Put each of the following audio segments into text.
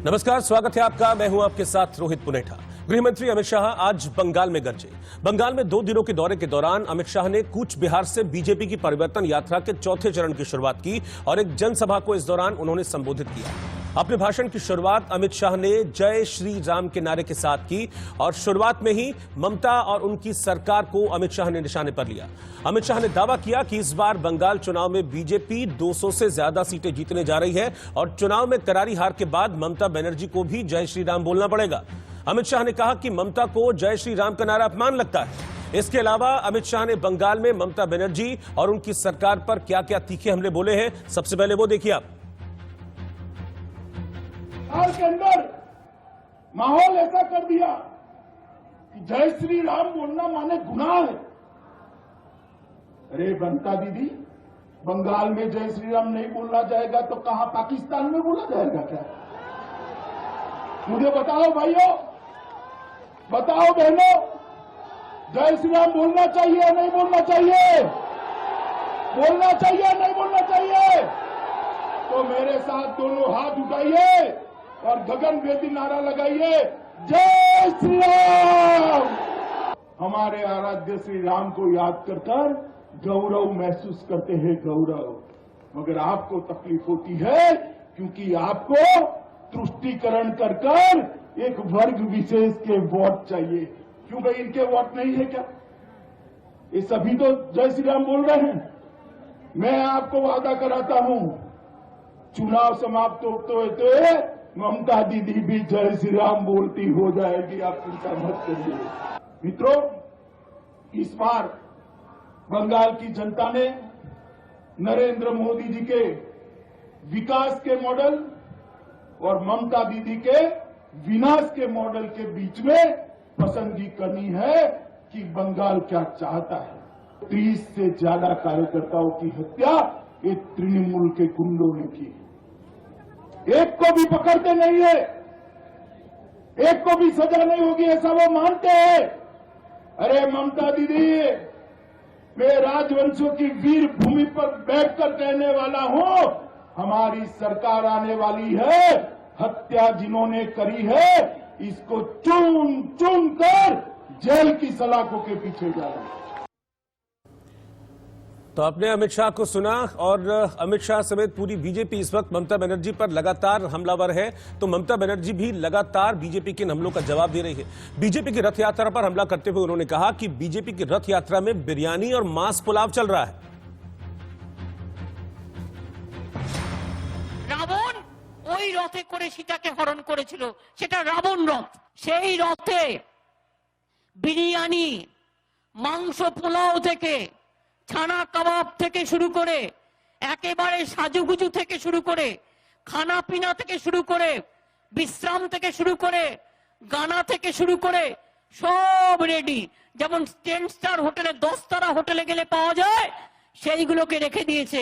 नमस्कार, स्वागत है आपका। मैं हूं आपके साथ रोहित पुनेठा। गृह मंत्री अमित शाह आज बंगाल में गरजे। बंगाल में 2 दिनों के दौरे के दौरान अमित शाह ने कूच बिहार से बीजेपी की परिवर्तन यात्रा के चौथे चरण की शुरुआत की और एक जनसभा को इस दौरान उन्होंने संबोधित किया। अपने भाषण की शुरुआत अमित शाह ने जय श्री राम के नारे के साथ की और शुरुआत में ही ममता और उनकी सरकार को अमित शाह ने निशाने पर लिया। अमित शाह ने दावा किया कि इस बार बंगाल चुनाव में बीजेपी 200 से ज्यादा सीटें जीतने जा रही है और चुनाव में करारी हार के बाद ममता बनर्जी को भी जय श्री राम बोलना पड़ेगा। अमित शाह ने कहा कि ममता को जय श्री राम का नारा अपमान लगता है। इसके अलावा अमित शाह ने बंगाल में ममता बनर्जी और उनकी सरकार पर क्या क्या तीखे हमले बोले हैं, सबसे पहले वो देखिए आप। बिहार के अंदर माहौल ऐसा कर दिया कि जय श्री राम बोलना माने गुनाह है। अरे बनता दीदी, बंगाल में जय श्री राम नहीं बोलना जाएगा तो कहां पाकिस्तान में बोला जाएगा क्या? मुझे बताओ भाइयों, बताओ बहनों, जय श्री राम बोलना चाहिए या नहीं बोलना चाहिए? बोलना चाहिए या नहीं बोलना चाहिए? तो मेरे साथ दोनों हाथ उठाइए और गगनभेदी नारा लगाइए, जय श्री राम। हमारे आराध्य श्री राम को याद कर गौरव महसूस करते हैं, गौरव। मगर आपको तकलीफ होती है क्योंकि आपको तुष्टीकरण कर एक वर्ग विशेष के वोट चाहिए। क्यों भाई, इनके वोट नहीं है क्या? ये सभी तो जय श्री राम बोल रहे हैं। मैं आपको वादा कराता हूं, चुनाव समाप्त होते ममता दीदी भी जय श्री राम बोलती हो जाएगी, आप चिंता मत करिए। मित्रों, इस बार बंगाल की जनता ने नरेंद्र मोदी जी के विकास के मॉडल और ममता दीदी के विनाश के मॉडल के बीच में पसंदगी करनी है कि बंगाल क्या चाहता है। 30 से ज्यादा कार्यकर्ताओं की हत्या ये तृणमूल के गुंडों ने की। एक को भी पकड़ते नहीं है, एक को भी सजा नहीं होगी ऐसा वो मानते हैं। अरे ममता दीदी, मैं राजवंशों की वीर भूमि पर बैठकर कहने वाला हूं, हमारी सरकार आने वाली है। हत्या जिन्होंने करी है इसको चुन चुन कर जेल की सलाखों के पीछे जा रहे हैं। तो आपने अमित शाह को सुना और अमित शाह समेत पूरी बीजेपी इस वक्त ममता बनर्जी पर लगातार हमलावर है। तो ममता बनर्जी भी लगातार बीजेपी के हमलों का जवाब दे रही है। बीजेपी की रथ यात्रा पर हमला करते हुए उन्होंने कहा कि बीजेपी की रथ यात्रा में बिरयानी और मांस पुलाव चल रहा है। রাবণ ওই রথে করে সীতাকে হরণ করেছিল, সেটা রাবণ রথ। সেই রথে বিরিয়ানি, মাংস পোলাও থেকে, ছানা কাবাব থেকে শুরু করে, একেবারে সাজুগুজু থেকে শুরু করে, খানা পিনা থেকে শুরু করে, বিশ্রাম থেকে শুরু করে, গানা থেকে শুরু করে সব রেডি। যেমন 10 স্টার হোটেলে 10 তারা হোটেলে গেলে পাওয়া যায়, সেইগুলোকে রেখে দিয়েছে।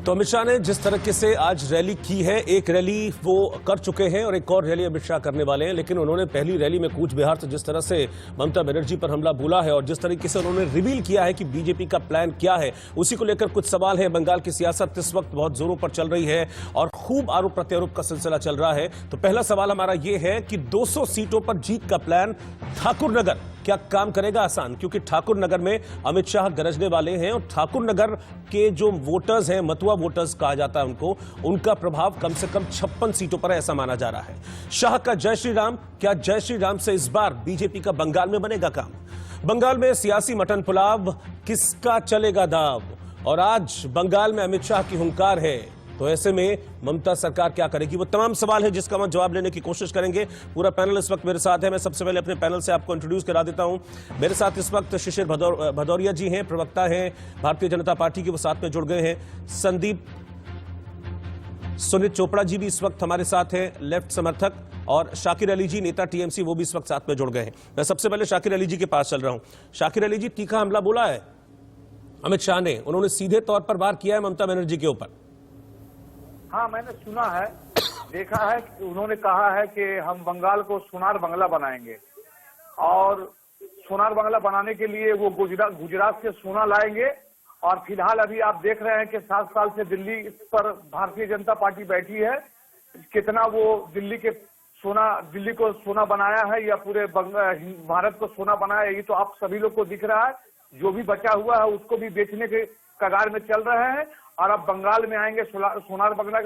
तो अमित शाह ने जिस तरीके से आज रैली की है, एक रैली वो कर चुके हैं और एक और रैली अमित शाह करने वाले हैं। लेकिन उन्होंने पहली रैली में कूच बिहार से जिस तरह से ममता बनर्जी पर हमला बोला है और जिस तरीके से उन्होंने रिवील किया है कि बीजेपी का प्लान क्या है, उसी को लेकर कुछ सवाल है। बंगाल की सियासत इस वक्त बहुत जोरों पर चल रही है और खूब आरोप प्रत्यारोप का सिलसिला चल रहा है। तो पहला सवाल हमारा यह है कि 200 सीटों पर जीत का प्लान ठाकुर नगर क्या काम करेगा आसान? क्योंकि ठाकुर नगर में अमित शाह गरजने वाले हैं और ठाकुर नगर के जो वोटर्स हैं, मतुआ वोटर्स कहा जाता है उनको, उनका प्रभाव कम से कम 56 सीटों पर है, ऐसा माना जा रहा है। शाह का जय श्री राम, क्या जय श्री राम से इस बार बीजेपी का बंगाल में बनेगा काम? बंगाल में सियासी मटन पुलाव किसका चलेगा दाव? और आज बंगाल में अमित शाह की हुंकार है, तो ऐसे में ममता सरकार क्या करेगी? वो तमाम सवाल है जिसका हम जवाब लेने की कोशिश करेंगे। पूरा पैनल इस वक्त मेरे साथ है। मैं सबसे पहले अपने पैनल से आपको इंट्रोड्यूस करा देता हूं। मेरे साथ इस वक्त शिशिर भदौरिया जी हैं, प्रवक्ता हैं भारतीय जनता पार्टी के, वो साथ में जुड़ गए हैं। संदीप सुनीत चोपड़ा जी भी इस वक्त हमारे साथ हैं, लेफ्ट समर्थक, और शाकिर अली जी, नेता टीएमसी, वो भी इस वक्त साथ में जुड़ गए हैं। मैं सबसे पहले शाकिर अली जी के पास चल रहा हूं। शाकिर अली जी, तीखा हमला बोला है अमित शाह ने, उन्होंने सीधे तौर पर वार किया है ममता बनर्जी के ऊपर। हाँ, मैंने सुना है, देखा है। उन्होंने कहा है कि हम बंगाल को सोनार बंगला बनाएंगे और सोनार बंगला बनाने के लिए वो गुजरात से सोना लाएंगे और फिलहाल अभी आप देख रहे हैं कि 7 साल से दिल्ली पर भारतीय जनता पार्टी बैठी है। कितना वो दिल्ली को सोना बनाया है या पूरे भारत को सोना बनाया है, ये तो आप सभी लोग को दिख रहा है। जो भी बचा हुआ है उसको भी बेचने के कगार में चल रहे हैं। और अब बंगाल में आएंगे सोनार बंगला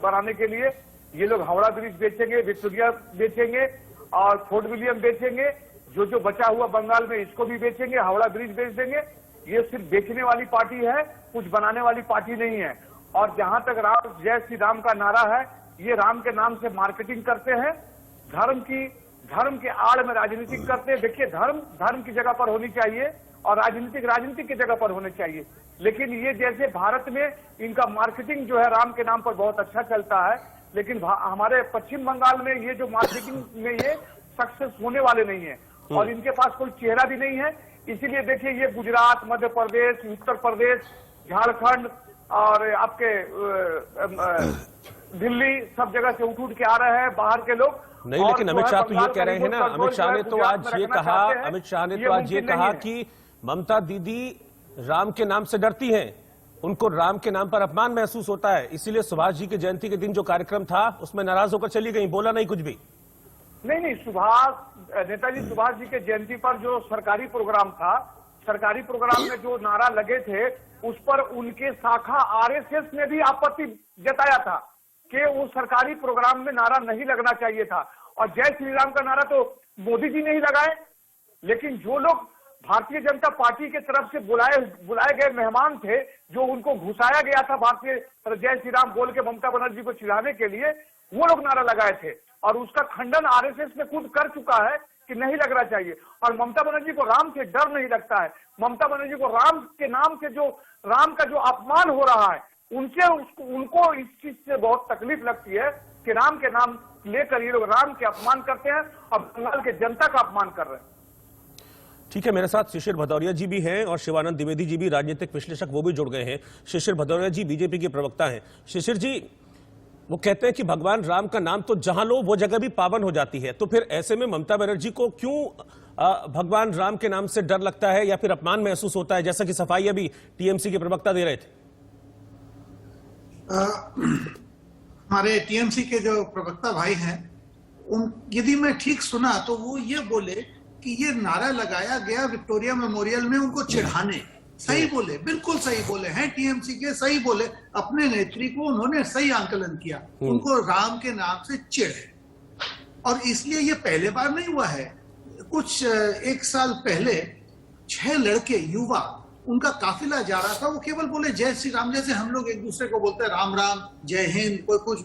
बनाने के लिए। ये लोग हावड़ा ब्रिज बेचेंगे, विक्टोरिया बेचेंगे और फोर्ट विलियम बेचेंगे। जो बचा हुआ बंगाल में इसको भी बेचेंगे, हावड़ा ब्रिज बेच देंगे। ये सिर्फ बेचने वाली पार्टी है, कुछ बनाने वाली पार्टी नहीं है। और जहां तक राम जय श्री राम का नारा है, ये राम के नाम से मार्केटिंग करते हैं, धर्म के आड़ में राजनीति करते हैं। देखिए, धर्म की जगह पर होनी चाहिए और राजनीति की जगह पर होने चाहिए। लेकिन ये जैसे भारत में इनका मार्केटिंग जो है राम के नाम पर बहुत अच्छा चलता है, लेकिन हमारे पश्चिम बंगाल में ये जो मार्केटिंग में ये सक्सेस होने वाले नहीं है और इनके पास कोई चेहरा भी नहीं है। इसीलिए देखिए, ये गुजरात, मध्य प्रदेश, उत्तर प्रदेश, झारखंड और आपके दिल्ली सब जगह से उठ के आ रहे हैं बाहर के लोग। नहीं, लेकिन अमित शाह तो ये कह रहे हैं ना, अमित शाह ने तो आज ये कहा कि ममता दीदी राम के नाम से डरती हैं, उनको राम के नाम पर अपमान महसूस होता है, इसीलिए सुभाष जी की जयंती के दिन जो कार्यक्रम था उसमें नाराज होकर चली गई, बोला नहीं कुछ भी। नहीं, नेताजी सुभाष जी के जयंती पर जो सरकारी प्रोग्राम था, सरकारी प्रोग्राम में जो नारा लगे थे उस पर उनके शाखा आरएसएस ने भी आपत्ति जताया था कि वो सरकारी प्रोग्राम में नारा नहीं लगना चाहिए था। और जय श्री राम का नारा तो मोदी जी ने ही लगाए। लेकिन जो लोग भारतीय जनता पार्टी के तरफ से बुलाए गए मेहमान थे, जो उनको घुसाया गया था भारतीय जय श्री राम बोल के ममता बनर्जी को चिढ़ाने के लिए, वो लोग नारा लगाए थे। और उसका खंडन आरएसएस ने खुद कर चुका है कि नहीं लगना चाहिए। और ममता बनर्जी को राम से डर नहीं लगता है। ममता बनर्जी को राम के नाम से जो राम का जो अपमान हो रहा है, उनको इस चीज से बहुत तकलीफ लगती है कि राम के नाम लेकर ये लोग राम के अपमान करते हैं और बंगाल के जनता का अपमान कर रहे हैं। ठीक है, मेरे साथ शिशिर भदौरिया जी भी हैं और शिवानंद द्विवेदी जी भी, राजनीतिक विश्लेषक, वो भी जुड़ गए हैं। शिशिर भदौरिया जी बीजेपी के प्रवक्ता हैं। शिशिर जी, वो कहते हैं कि भगवान राम का नाम तो जहां लो वो जगह भी पावन हो जाती है, तो फिर ऐसे में ममता बनर्जी को क्यों भगवान राम के नाम से डर लगता है या फिर अपमान महसूस होता है, जैसा कि सफाई अभी टीएमसी के प्रवक्ता दे रहे थे? हमारे टीएमसी के जो प्रवक्ता भाई हैं, यदि मैं ठीक सुना तो वो ये बोले कि ये नारा लगाया गया विक्टोरिया मेमोरियल में उनको चिढ़ाने। सही बोले, बिल्कुल सही बोले हैं टीएमसी के, सही बोले। अपने नेत्री को उन्होंने सही आंकलन किया, उनको राम के नाम से चिढ़ है। और इसलिए ये पहले बार नहीं हुआ है। कुछ 1 साल पहले 6 लड़के युवा, उनका काफिला जा रहा था, वो केवल बोले जय श्री राम, जैसे हम लोग एक दूसरे को बोलते हैं राम राम, जय हिंद, कोई कुछ,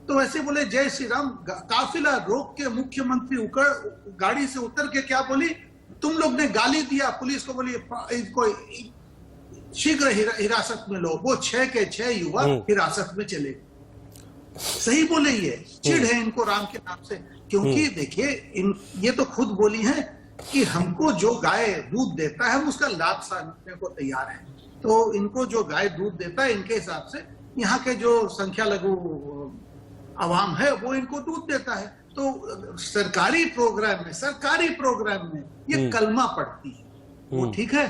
तो वैसे बोले जय श्री राम। काफिला रोक के मुख्यमंत्री गाड़ी से उतर के क्या बोली, तुम लोग ने गाली दिया, पुलिस को बोली इनको शीघ्र हिरासत में लो। वो 6 के 6 युवा हिरासत में चले। सही बोले, ये चिढ़ है इनको राम के नाम से। क्योंकि देखिए, ये तो खुद बोली है कि हमको जो गाय दूध देता है हम उसका लाभ साधने को तैयार है। तो इनको जो गाय दूध देता है, इनके हिसाब से यहाँ के जो संख्या लघु आवाम है वो इनको दूध देता है। तो सरकारी प्रोग्राम में ये कलमा पढ़ती है, वो ठीक है।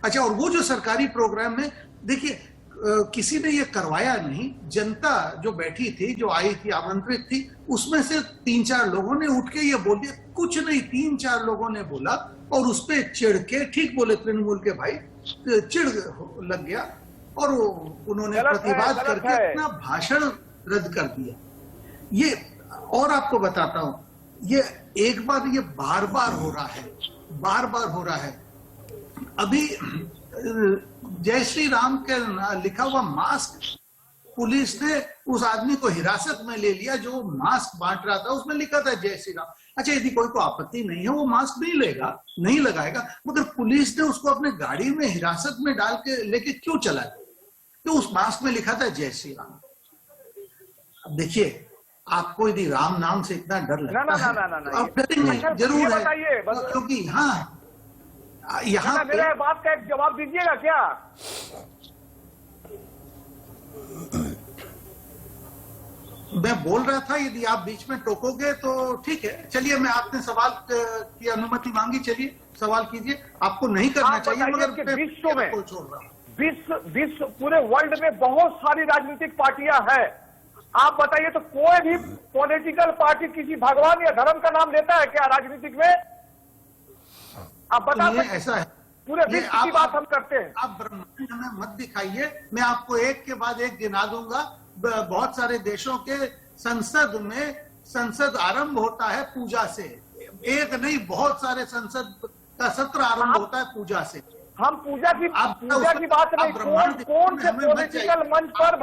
अच्छा, और वो जो सरकारी प्रोग्राम में देखिए, किसी ने ये करवाया नहीं, जनता जो बैठी थी, जो आई थी, आमंत्रित थी, उसमें से 3-4 लोगों ने उठ के ये बोल दिया, कुछ नहीं, 3-4 लोगों ने बोला और उस पे चिढ़ के, ठीक बोले तृणमूल के भाई, चिढ़ लग गया और उन्होंने प्रतिवाद करके अपना भाषण रद्द कर दिया। ये और आपको बताता हूं, ये एक बार, ये बार बार हो रहा है। अभी जय श्री राम के लिखा हुआ मास्क, पुलिस ने उस आदमी को हिरासत में ले लिया जो मास्क बांट रहा था, उसमें लिखा था जय श्री राम। अच्छा, यदि कोई को आपत्ति नहीं है, वो मास्क नहीं लगाएगा, मगर पुलिस ने उसको अपने गाड़ी में हिरासत में डाल के लेके क्यों चला गया? तो उस मास्क में लिखा था जय श्री राम। अब देखिए, आपको यदि राम नाम से इतना डर लगता है, आप डरेंगे जरूर है, क्योंकि हाँ, यहाँ मेरा बात का एक जवाब दीजिएगा क्या? मैं बोल रहा था, यदि आप बीच में टोकोगे तो ठीक है। चलिए, मैं आपने सवाल की अनुमति मांगी, चलिए सवाल कीजिए। आपको नहीं करना चाहिए, मगर विश्व में विश्व पूरे वर्ल्ड में बहुत सारी राजनीतिक पार्टियां हैं। आप बताइए तो कोई भी पॉलिटिकल पार्टी किसी भगवान या धर्म का नाम लेता है क्या राजनीतिक में? आप बता सकते हैं? ऐसा है, पूरे विश्व की बात हम करते हैं। आप ब्रह्मांड में मत दिखाइए। मैं आपको एक के बाद एक गिना दूंगा। बहुत सारे देशों के संसद में संसद आरंभ होता है पूजा से। एक नहीं, बहुत सारे संसद का सत्र आरंभ होता है पूजा से। हम पूजा की बात नहीं, कौन से पॉलिटिकल मंच पर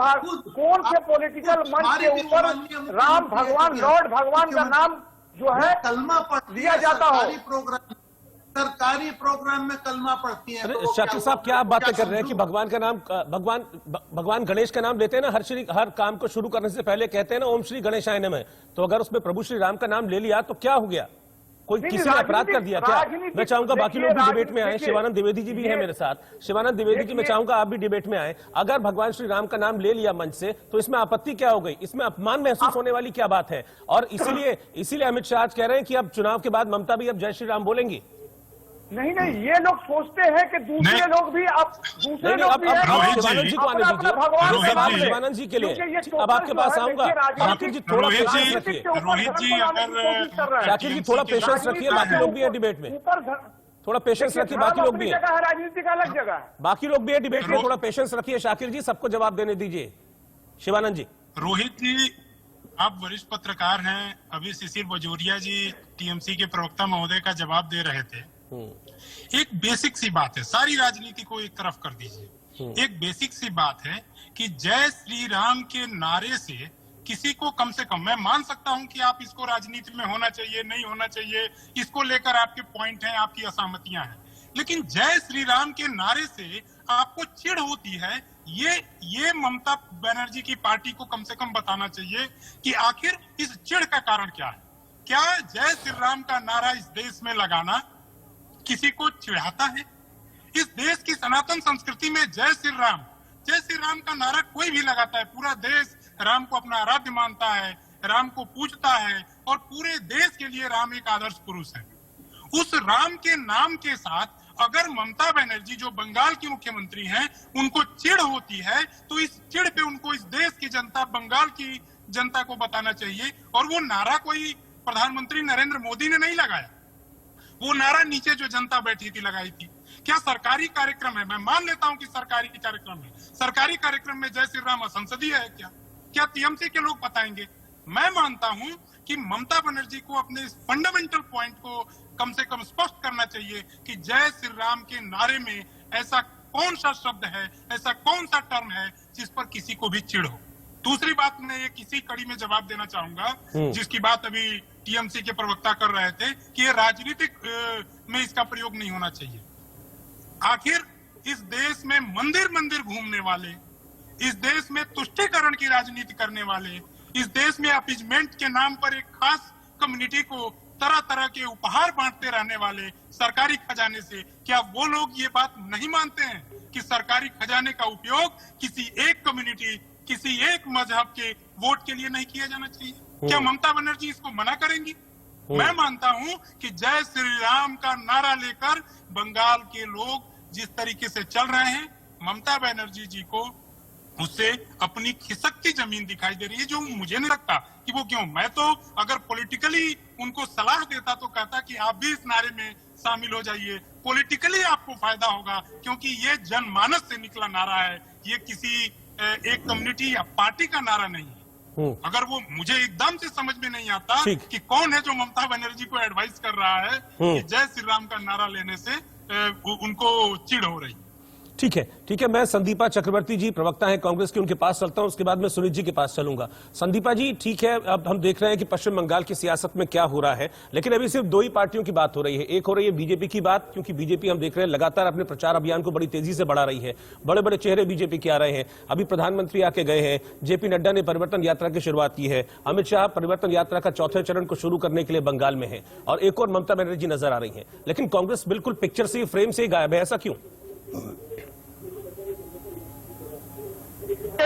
कौन से पॉलिटिकल मंच के ऊपर राम भगवान, लॉर्ड भगवान का नाम जो है कलमा लिया जाता हो? सरकारी प्रोग्राम में कलमा पढ़ती है। अरे शाकिर साहब, क्या आप बातें कर रहे हैं कि भगवान का नाम, भगवान गणेश का नाम लेते हैं ना, हर काम को शुरू करने से पहले कहते हैं ना ओम श्री गणेशाय नमः। तो अगर उसमें प्रभु श्री राम का नाम ले लिया तो क्या हो गया? कोई किसी ने अपराध कर दिया क्या? मैं चाहूंगा बाकी लोग भी डिबेट में आए। शिवानंद द्विवेदी जी भी हैं मेरे साथ। शिवानंद द्विवेदी जी, मैं चाहूंगा आप भी डिबेट में आए। अगर भगवान श्री राम का नाम ले लिया मंच से तो इसमें आपत्ति क्या हो गई? इसमें अपमान महसूस होने वाली क्या बात है? और इसीलिए अमित शाह आज कह रहे हैं कि अब चुनाव के बाद ममता भी अब जय श्री राम बोलेंगी। नहीं, ये लोग सोचते हैं कि दूसरे लोग भी अब दूसरे लोग भी शिवानंद जी को आने दीजिए। शिवानंद जी के लिए अब आपके पास आऊंगा। शाकिर जी थोड़ा पेशेंस रखिए। रोहित जी, अगर शाकिर जी थोड़ा पेशेंस रखिए, बाकी लोग भी है डिबेट में। थोड़ा पेशेंस रखिए, बाकी लोग भी है। राजनीति का अलग जगह है, बाकी लोग भी है डिबेट में। थोड़ा पेशेंस रखिए शाकिर जी, सबको जवाब देने दीजिए। शिवानंद जी। रोहित जी, आप वरिष्ठ पत्रकार हैं। अभी शिशिर बजोरिया जी टीएमसी के प्रवक्ता महोदय का जवाब दे रहे थे। एक बेसिक सी बात है, सारी राजनीति को एक तरफ कर दीजिए। एक बेसिक सी बात है कि जय श्री राम के नारे से किसी को कम से कम, मैं मान सकता हूं कि आप इसको राजनीति में होना चाहिए, नहीं होना चाहिए, इसको लेकर आपके पॉइंट हैं, आपकी असहमतियां हैं, लेकिन जय श्री राम के नारे से आपको चिढ़ होती है, ये ममता बनर्जी की पार्टी को कम से कम बताना चाहिए कि आखिर इस चिढ़ का कारण क्या है। क्या जय श्री राम का नारा इस देश में लगाना किसी को चिढ़ाता है? इस देश की सनातन संस्कृति में जय श्री राम का नारा कोई भी लगाता है, पूरा देश राम को अपना आराध्य मानता है, राम को पूजता है और पूरे देश के लिए राम एक आदर्श पुरुष है। उस राम के नाम के साथ अगर ममता बनर्जी जो बंगाल की मुख्यमंत्री हैं, उनको चिढ़ होती है, तो इस चिढ़ पे उनको इस देश की जनता, बंगाल की जनता को बताना चाहिए। और वो नारा कोई प्रधानमंत्री नरेंद्र मोदी ने नहीं लगाया, वो नारा नीचे जो जनता बैठी थी लगाई थी। क्या सरकारी कार्यक्रम है? मैं मान लेता हूं कि सरकारी कार्यक्रम है। सरकारी कार्यक्रम में जय श्री राम असंसदीय है क्या टीएमसी के लोग बताएंगे? मैं मानता हूं कि ममता बनर्जी को अपने इस फंडामेंटल पॉइंट को कम से कम स्पष्ट करना चाहिए कि जय श्री राम के नारे में ऐसा कौन सा शब्द है, ऐसा कौन सा टर्म है जिस पर किसी को भी चिढ़ हो। दूसरी बात, मैं एक इसी कड़ी में जवाब देना चाहूंगा जिसकी बात अभी टीएमसी के प्रवक्ता कर रहे थे कि ये राजनीतिक में इसका प्रयोग नहीं होना चाहिए। आखिर इस देश में मंदिर घूमने वाले, इस देश में तुष्टीकरण की राजनीति करने वाले, इस देश में अपीजमेंट के नाम पर एक खास कम्युनिटी को तरह तरह के उपहार बांटते रहने वाले सरकारी खजाने से, क्या वो लोग ये बात नहीं मानते हैं कि सरकारी खजाने का उपयोग किसी एक कम्युनिटी, किसी एक मजहब के वोट के लिए नहीं किया जाना चाहिए? क्या ममता बनर्जी इसको मना करेंगी? मैं मानता हूं कि जय श्री राम का नारा लेकर बंगाल के लोग जिस तरीके से चल रहे हैं, ममता बनर्जी जी को उससे अपनी खिसकती जमीन दिखाई दे रही है, जो मुझे नहीं लगता कि वो क्यों। मैं तो अगर पॉलिटिकली उनको सलाह देता तो कहता कि आप भी इस नारे में शामिल हो जाइए, पॉलिटिकली आपको फायदा होगा, क्योंकि ये जनमानस से निकला नारा है, ये किसी एक कम्युनिटी या पार्टी का नारा नहीं है। अगर वो, मुझे एकदम से समझ में नहीं आता कि कौन है जो ममता बनर्जी को एडवाइस कर रहा है कि जय श्री राम का नारा लेने से उनको चिढ़ हो रही। ठीक है, मैं संदीपा चक्रवर्ती जी प्रवक्ता हैं कांग्रेस के, उनके पास चलता हूं, उसके बाद मैं सुनीत जी के पास चलूंगा। संदीपा जी, ठीक है, अब हम देख रहे हैं कि पश्चिम बंगाल की सियासत में क्या हो रहा है, लेकिन अभी सिर्फ दो ही पार्टियों की बात हो रही है। एक हो रही है बीजेपी की बात, क्योंकि बीजेपी हम देख रहे हैं लगातार अपने प्रचार अभियान को बड़ी तेजी से बढ़ा रही है, बड़े बड़े चेहरे बीजेपी के आ रहे हैं। अभी प्रधानमंत्री आके गए हैं, जेपी नड्डा ने परिवर्तन यात्रा की शुरुआत की है, अमित शाह परिवर्तन यात्रा का चौथे चरण को शुरू करने के लिए बंगाल में है, और एक और ममता बनर्जी नजर आ रही है। लेकिन कांग्रेस बिल्कुल पिक्चर से, फ्रेम से ही गायब है, ऐसा क्यों?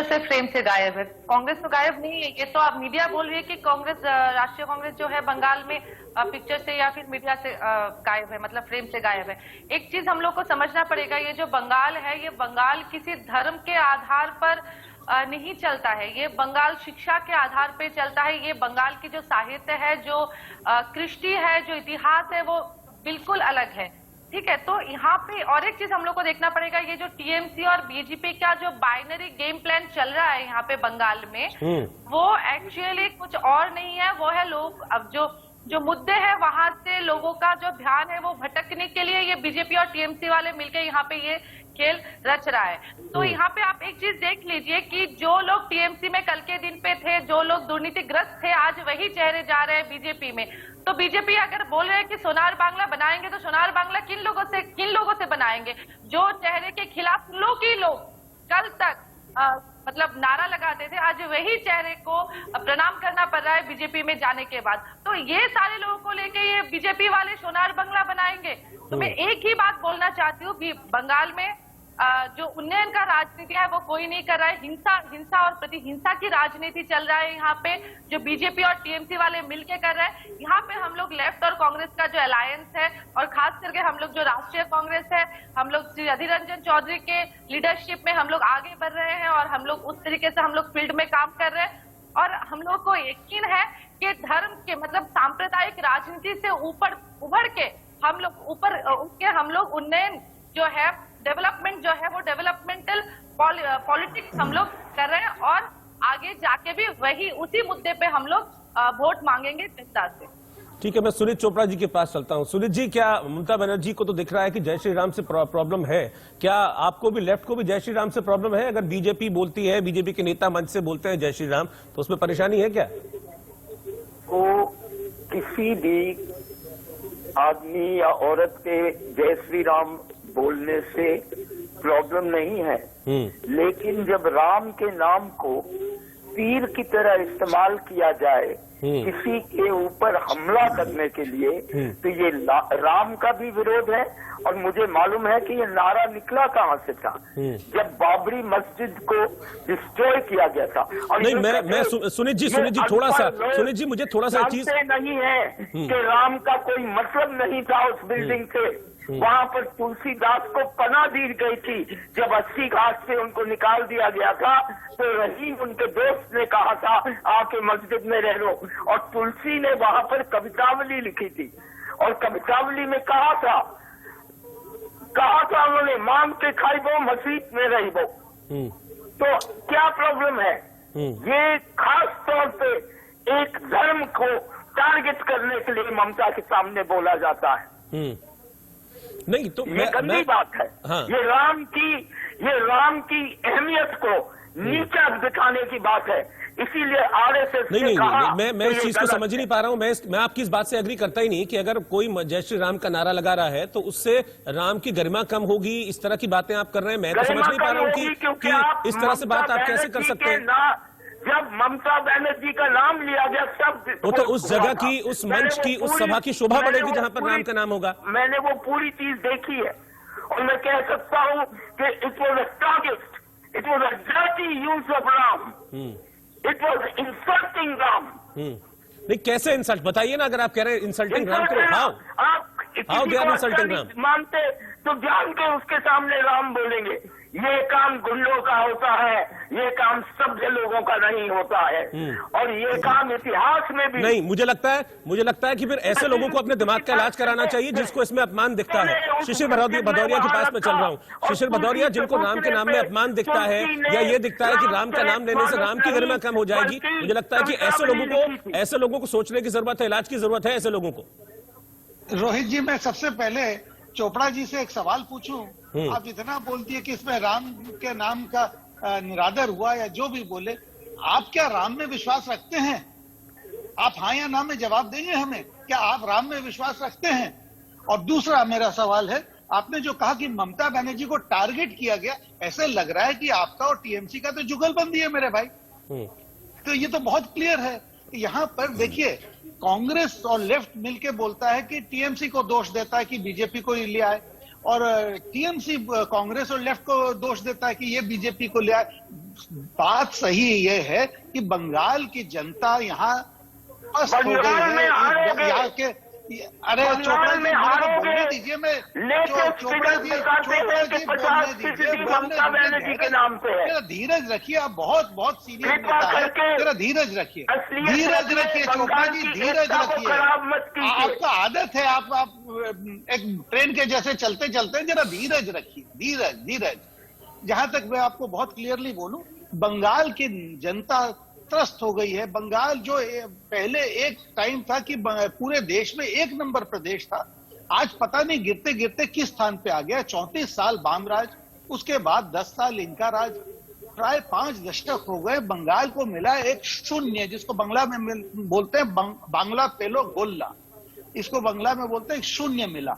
से फ्रेम से गायब है। कांग्रेस तो गायब नहीं है, ये तो आप मीडिया बोल रही है कि कांग्रेस, राष्ट्रीय कांग्रेस जो है बंगाल में पिक्चर से या फिर मीडिया से गायब है, मतलब फ्रेम से गायब है। एक चीज हम लोग को समझना पड़ेगा, ये जो बंगाल है, ये बंगाल किसी धर्म के आधार पर नहीं चलता है, ये बंगाल शिक्षा के आधार पे चलता है। ये बंगाल की जो साहित्य है, जो कृष्टि है, जो इतिहास है, वो बिल्कुल अलग है। ठीक है, तो यहाँ पे और एक चीज हम लोग को देखना पड़ेगा, ये जो टीएमसी और बीजेपी का जो बाइनरी गेम प्लान चल रहा है यहाँ पे बंगाल में, वो एक्चुअली कुछ और नहीं है। वो है लोग अब जो मुद्दे हैं वहां से लोगों का जो ध्यान है वो भटकने के लिए ये बीजेपी और टीएमसी वाले मिलकर यहाँ पे ये खेल रच रहा है। तो यहाँ पे आप एक चीज देख लीजिए कि जो लोग टीएमसी में कल के दिन पे थे, जो लोग दुर्नीतिग्रस्त थे, आज वही चेहरे जा रहे हैं बीजेपी में। तो बीजेपी अगर बोल रहे हैं कि सोनार बांग्ला बनाएंगे, तो सोनार बांग्ला किन लोगों से बनाएंगे? जो चेहरे के खिलाफ लोग कल तक मतलब नारा लगाते थे, आज वही चेहरे को प्रणाम करना पड़ रहा है बीजेपी में जाने के बाद। तो ये सारे लोगों को लेके ये बीजेपी वाले सोनार बांग्ला बनाएंगे। तो मैं एक ही बात बोलना चाहती हूँ कि बंगाल में जो उन्नयन का राजनीति है वो कोई नहीं कर रहा है। हिंसा और प्रतिहिंसा की राजनीति चल रहा है यहाँ पे, जो बीजेपी और टीएमसी वाले मिलके कर रहे हैं। यहाँ पे हम लोग लेफ्ट और कांग्रेस का जो अलायंस है, और खास करके हम लोग जो राष्ट्रीय कांग्रेस है, हम लोग श्री अधीर रंजन चौधरी के लीडरशिप में हम लोग आगे बढ़ रहे हैं, और हम लोग उस तरीके से हम लोग फील्ड में काम कर रहे हैं। और हम लोग को यकीन है कि धर्म के मतलब सांप्रदायिक राजनीति से ऊपर उभर के हम लोग ऊपर उठ के हम लोग उन्नयन जो है, डेवलपमेंट जो है, वो डेवलपमेंटल पॉलिटिक्स हम लोग कर रहे हैं, और आगे जाके भी वही उसी मुद्दे पे हम लोग वोट मांगेंगे जनता से। ठीक है, मैं सुनीत चोपड़ा जी के पास चलता हूं। सुनीत जी, क्या ममता बनर्जी को तो दिख रहा है कि जय श्री राम से प्रॉब्लम है, क्या आपको भी, लेफ्ट को भी जय श्री राम से प्रॉब्लम है? अगर बीजेपी बोलती है, बीजेपी के नेता मंच से बोलते हैं जय श्री राम, तो उसमें परेशानी है क्या? को किसी भी आदमी या औरत के जय श्री राम बोलने से प्रॉब्लम नहीं है, लेकिन जब राम के नाम को तीर की तरह इस्तेमाल किया जाए किसी के ऊपर हमला करने के लिए, तो ये राम का भी विरोध है। और मुझे मालूम है कि ये नारा निकला कहाँ से था, जब बाबरी मस्जिद को डिस्ट्रॉय किया गया था। और नहीं, मैं सुनीत जी थोड़ा सा, सुनीत जी मुझे थोड़ा सा चीज नहीं है कि राम का कोई मतलब नहीं था उस बिल्डिंग से। वहाँ पर तुलसीदास को पनाह दी गई थी। जब 80 घाट से उनको निकाल दिया गया था, तो रहीम उनके दोस्त ने कहा था आके मस्जिद में रह लो, और तुलसी ने वहाँ पर कवितावली लिखी थी, और कवितावली में कहा था उन्होंने, मांग के खाइबो मस्जिद में रहिबो। तो क्या प्रॉब्लम है? ये खास तौर पे एक धर्म को टारगेट करने के लिए ममता के सामने बोला जाता है। नहीं तो ये गंदी बात है। हाँ। ये राम की अहमियत को नीचा दिखाने की बात है। इसीलिए आरएसएस नहीं, मैं इस चीज को समझ नहीं पा रहा हूं। मैं आपकी इस बात से एग्री करता ही नहीं कि अगर कोई जय श्री राम का नारा लगा रहा है तो उससे राम की गरिमा कम होगी, इस तरह की बातें आप कर रहे हैं। मैं तो समझ नहीं पा रहा हूं कि इस तरह से बात आप कैसे कर सकते हैं। जब ममता बनर्जी का नाम लिया गया, सब वो तो उस जगह की, उस मंच की, उस सभा की शोभा बढ़ेगी जहां पर राम का नाम होगा। मैंने वो पूरी चीज देखी है, और मैं कह सकता हूं कि it was a target, it was a dirty use of Ram, it was insulting Ram. नहीं, कैसे इंसल्ट बताइए ना। अगर आप कह रहे हैं इंसल्टिंग राम, तो how they are insulting Ram? मानते तो जान के उसके सामने राम बोलेंगे। ये काम गुंडों का होता है, ये काम सभ्य लोगों का नहीं होता है, और ये काम इतिहास में भी नहीं। मुझे लगता है कि फिर ऐसे लोगों को अपने दिमाग का इलाज कराना चाहिए जिसको इसमें अपमान दिखता है। शिशिर भदौरिया के पास में चल रहा हूँ। शिशिर भदौरिया, जिनको राम के नाम में अपमान दिखता है, या ये दिखता है कि राम का नाम लेने से राम की गरिमा कम हो जाएगी, मुझे लगता है कि ऐसे लोगों को सोचने की जरूरत है, इलाज की जरूरत है ऐसे लोगों को। रोहित जी, मैं सबसे पहले चोपड़ा जी से एक सवाल पूछूं। आप इतना बोलती है कि इसमें राम के नाम का निरादर हुआ या जो भी बोले, आप क्या राम में विश्वास रखते हैं? आप हाँ या ना में जवाब देंगे हमें, क्या आप राम में विश्वास रखते हैं? और दूसरा मेरा सवाल है, आपने जो कहा कि ममता बनर्जी को टारगेट किया गया, ऐसे लग रहा है कि आपका और टीएमसी का तो जुगलबंदी है मेरे भाई। तो ये तो बहुत क्लियर है। यहाँ पर देखिए, कांग्रेस और लेफ्ट मिलके बोलता है कि टीएमसी को दोष देता है कि बीजेपी को ही लिया है, और टीएमसी कांग्रेस और लेफ्ट को दोष देता है कि ये बीजेपी को ले आए। बात सही ये है कि बंगाल की जनता यहाँ अस्त हो गई है। यहाँ के अरे चोपड़ा जी बोलने दीजिए, मैं चोपड़ा जी बोलने दीजिए, के नाम पे है। जरा धीरज रखिए, आप बहुत सीनियर नेता है, जरा धीरज रखिए, धीरज रखिए चोपड़ा जी, धीरज रखिए। आपका आदत है, आप एक ट्रेन के जैसे चलते चलते, जरा धीरज रखिए, धीरज। जहां तक मैं आपको बहुत क्लियरली बोलूं, बंगाल की जनता त्रस्त हो गई है। बंगाल जो पहले एक टाइम था कि पूरे देश में 1 नंबर प्रदेश था, आज पता नहीं गिरते गिरते किस स्थान पे आ गया। 34 साल बाम राज, उसके बाद 10 साल इनका राज, प्राय 5 दशक हो गए। बंगाल को मिला एक शून्य, जिसको बंगला में बोलते हैं बांग्ला पेलो गोल्ला, इसको बंगला में बोलते हैं शून्य मिला।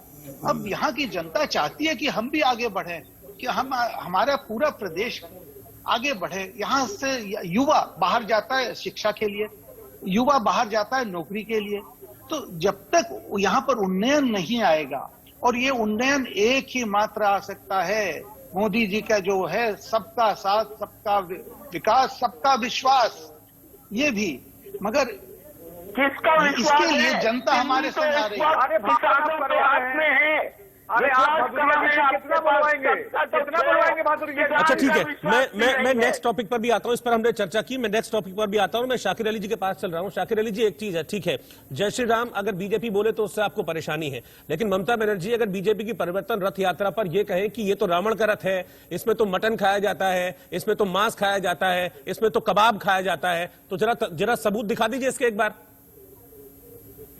अब यहाँ की जनता चाहती है कि हम भी आगे बढ़े, कि हमारा पूरा प्रदेश आगे बढ़े। यहाँ से युवा बाहर जाता है शिक्षा के लिए, युवा बाहर जाता है नौकरी के लिए। तो जब तक यहाँ पर उन्नयन नहीं आएगा, और ये उन्नयन एक ही मात्र आ सकता है, मोदी जी का जो है सबका साथ, सबका विकास, सबका विश्वास, ये भी। मगर किसका विश्वास इसके लिए है? जनता हमारे संग आ रही है। अरे किसानों के हाथ में है। अरे आप कितना बुलवाएंगे बहादुर जी? अच्छा ठीक है, मैं नेक्स्ट टॉपिक पर भी आता हूं। इस पर हमने चर्चा की, मैं नेक्स्ट टॉपिक पर भी आता हूं। मैं शाकिर अली जी के पास चल रहा हूं। शाकिर अली जी, एक चीज है, ठीक है, जय श्री राम अगर बीजेपी बोले तो उससे आपको परेशानी है, लेकिन ममता बनर्जी अगर बीजेपी की परिवर्तन रथ यात्रा पर यह कहें कि ये तो रावण का रथ है, इसमें तो मटन खाया जाता है, इसमें तो मांस खाया जाता है, इसमें तो कबाब खाया जाता है, तो जरा सबूत दिखा दीजिए इसके एक बार।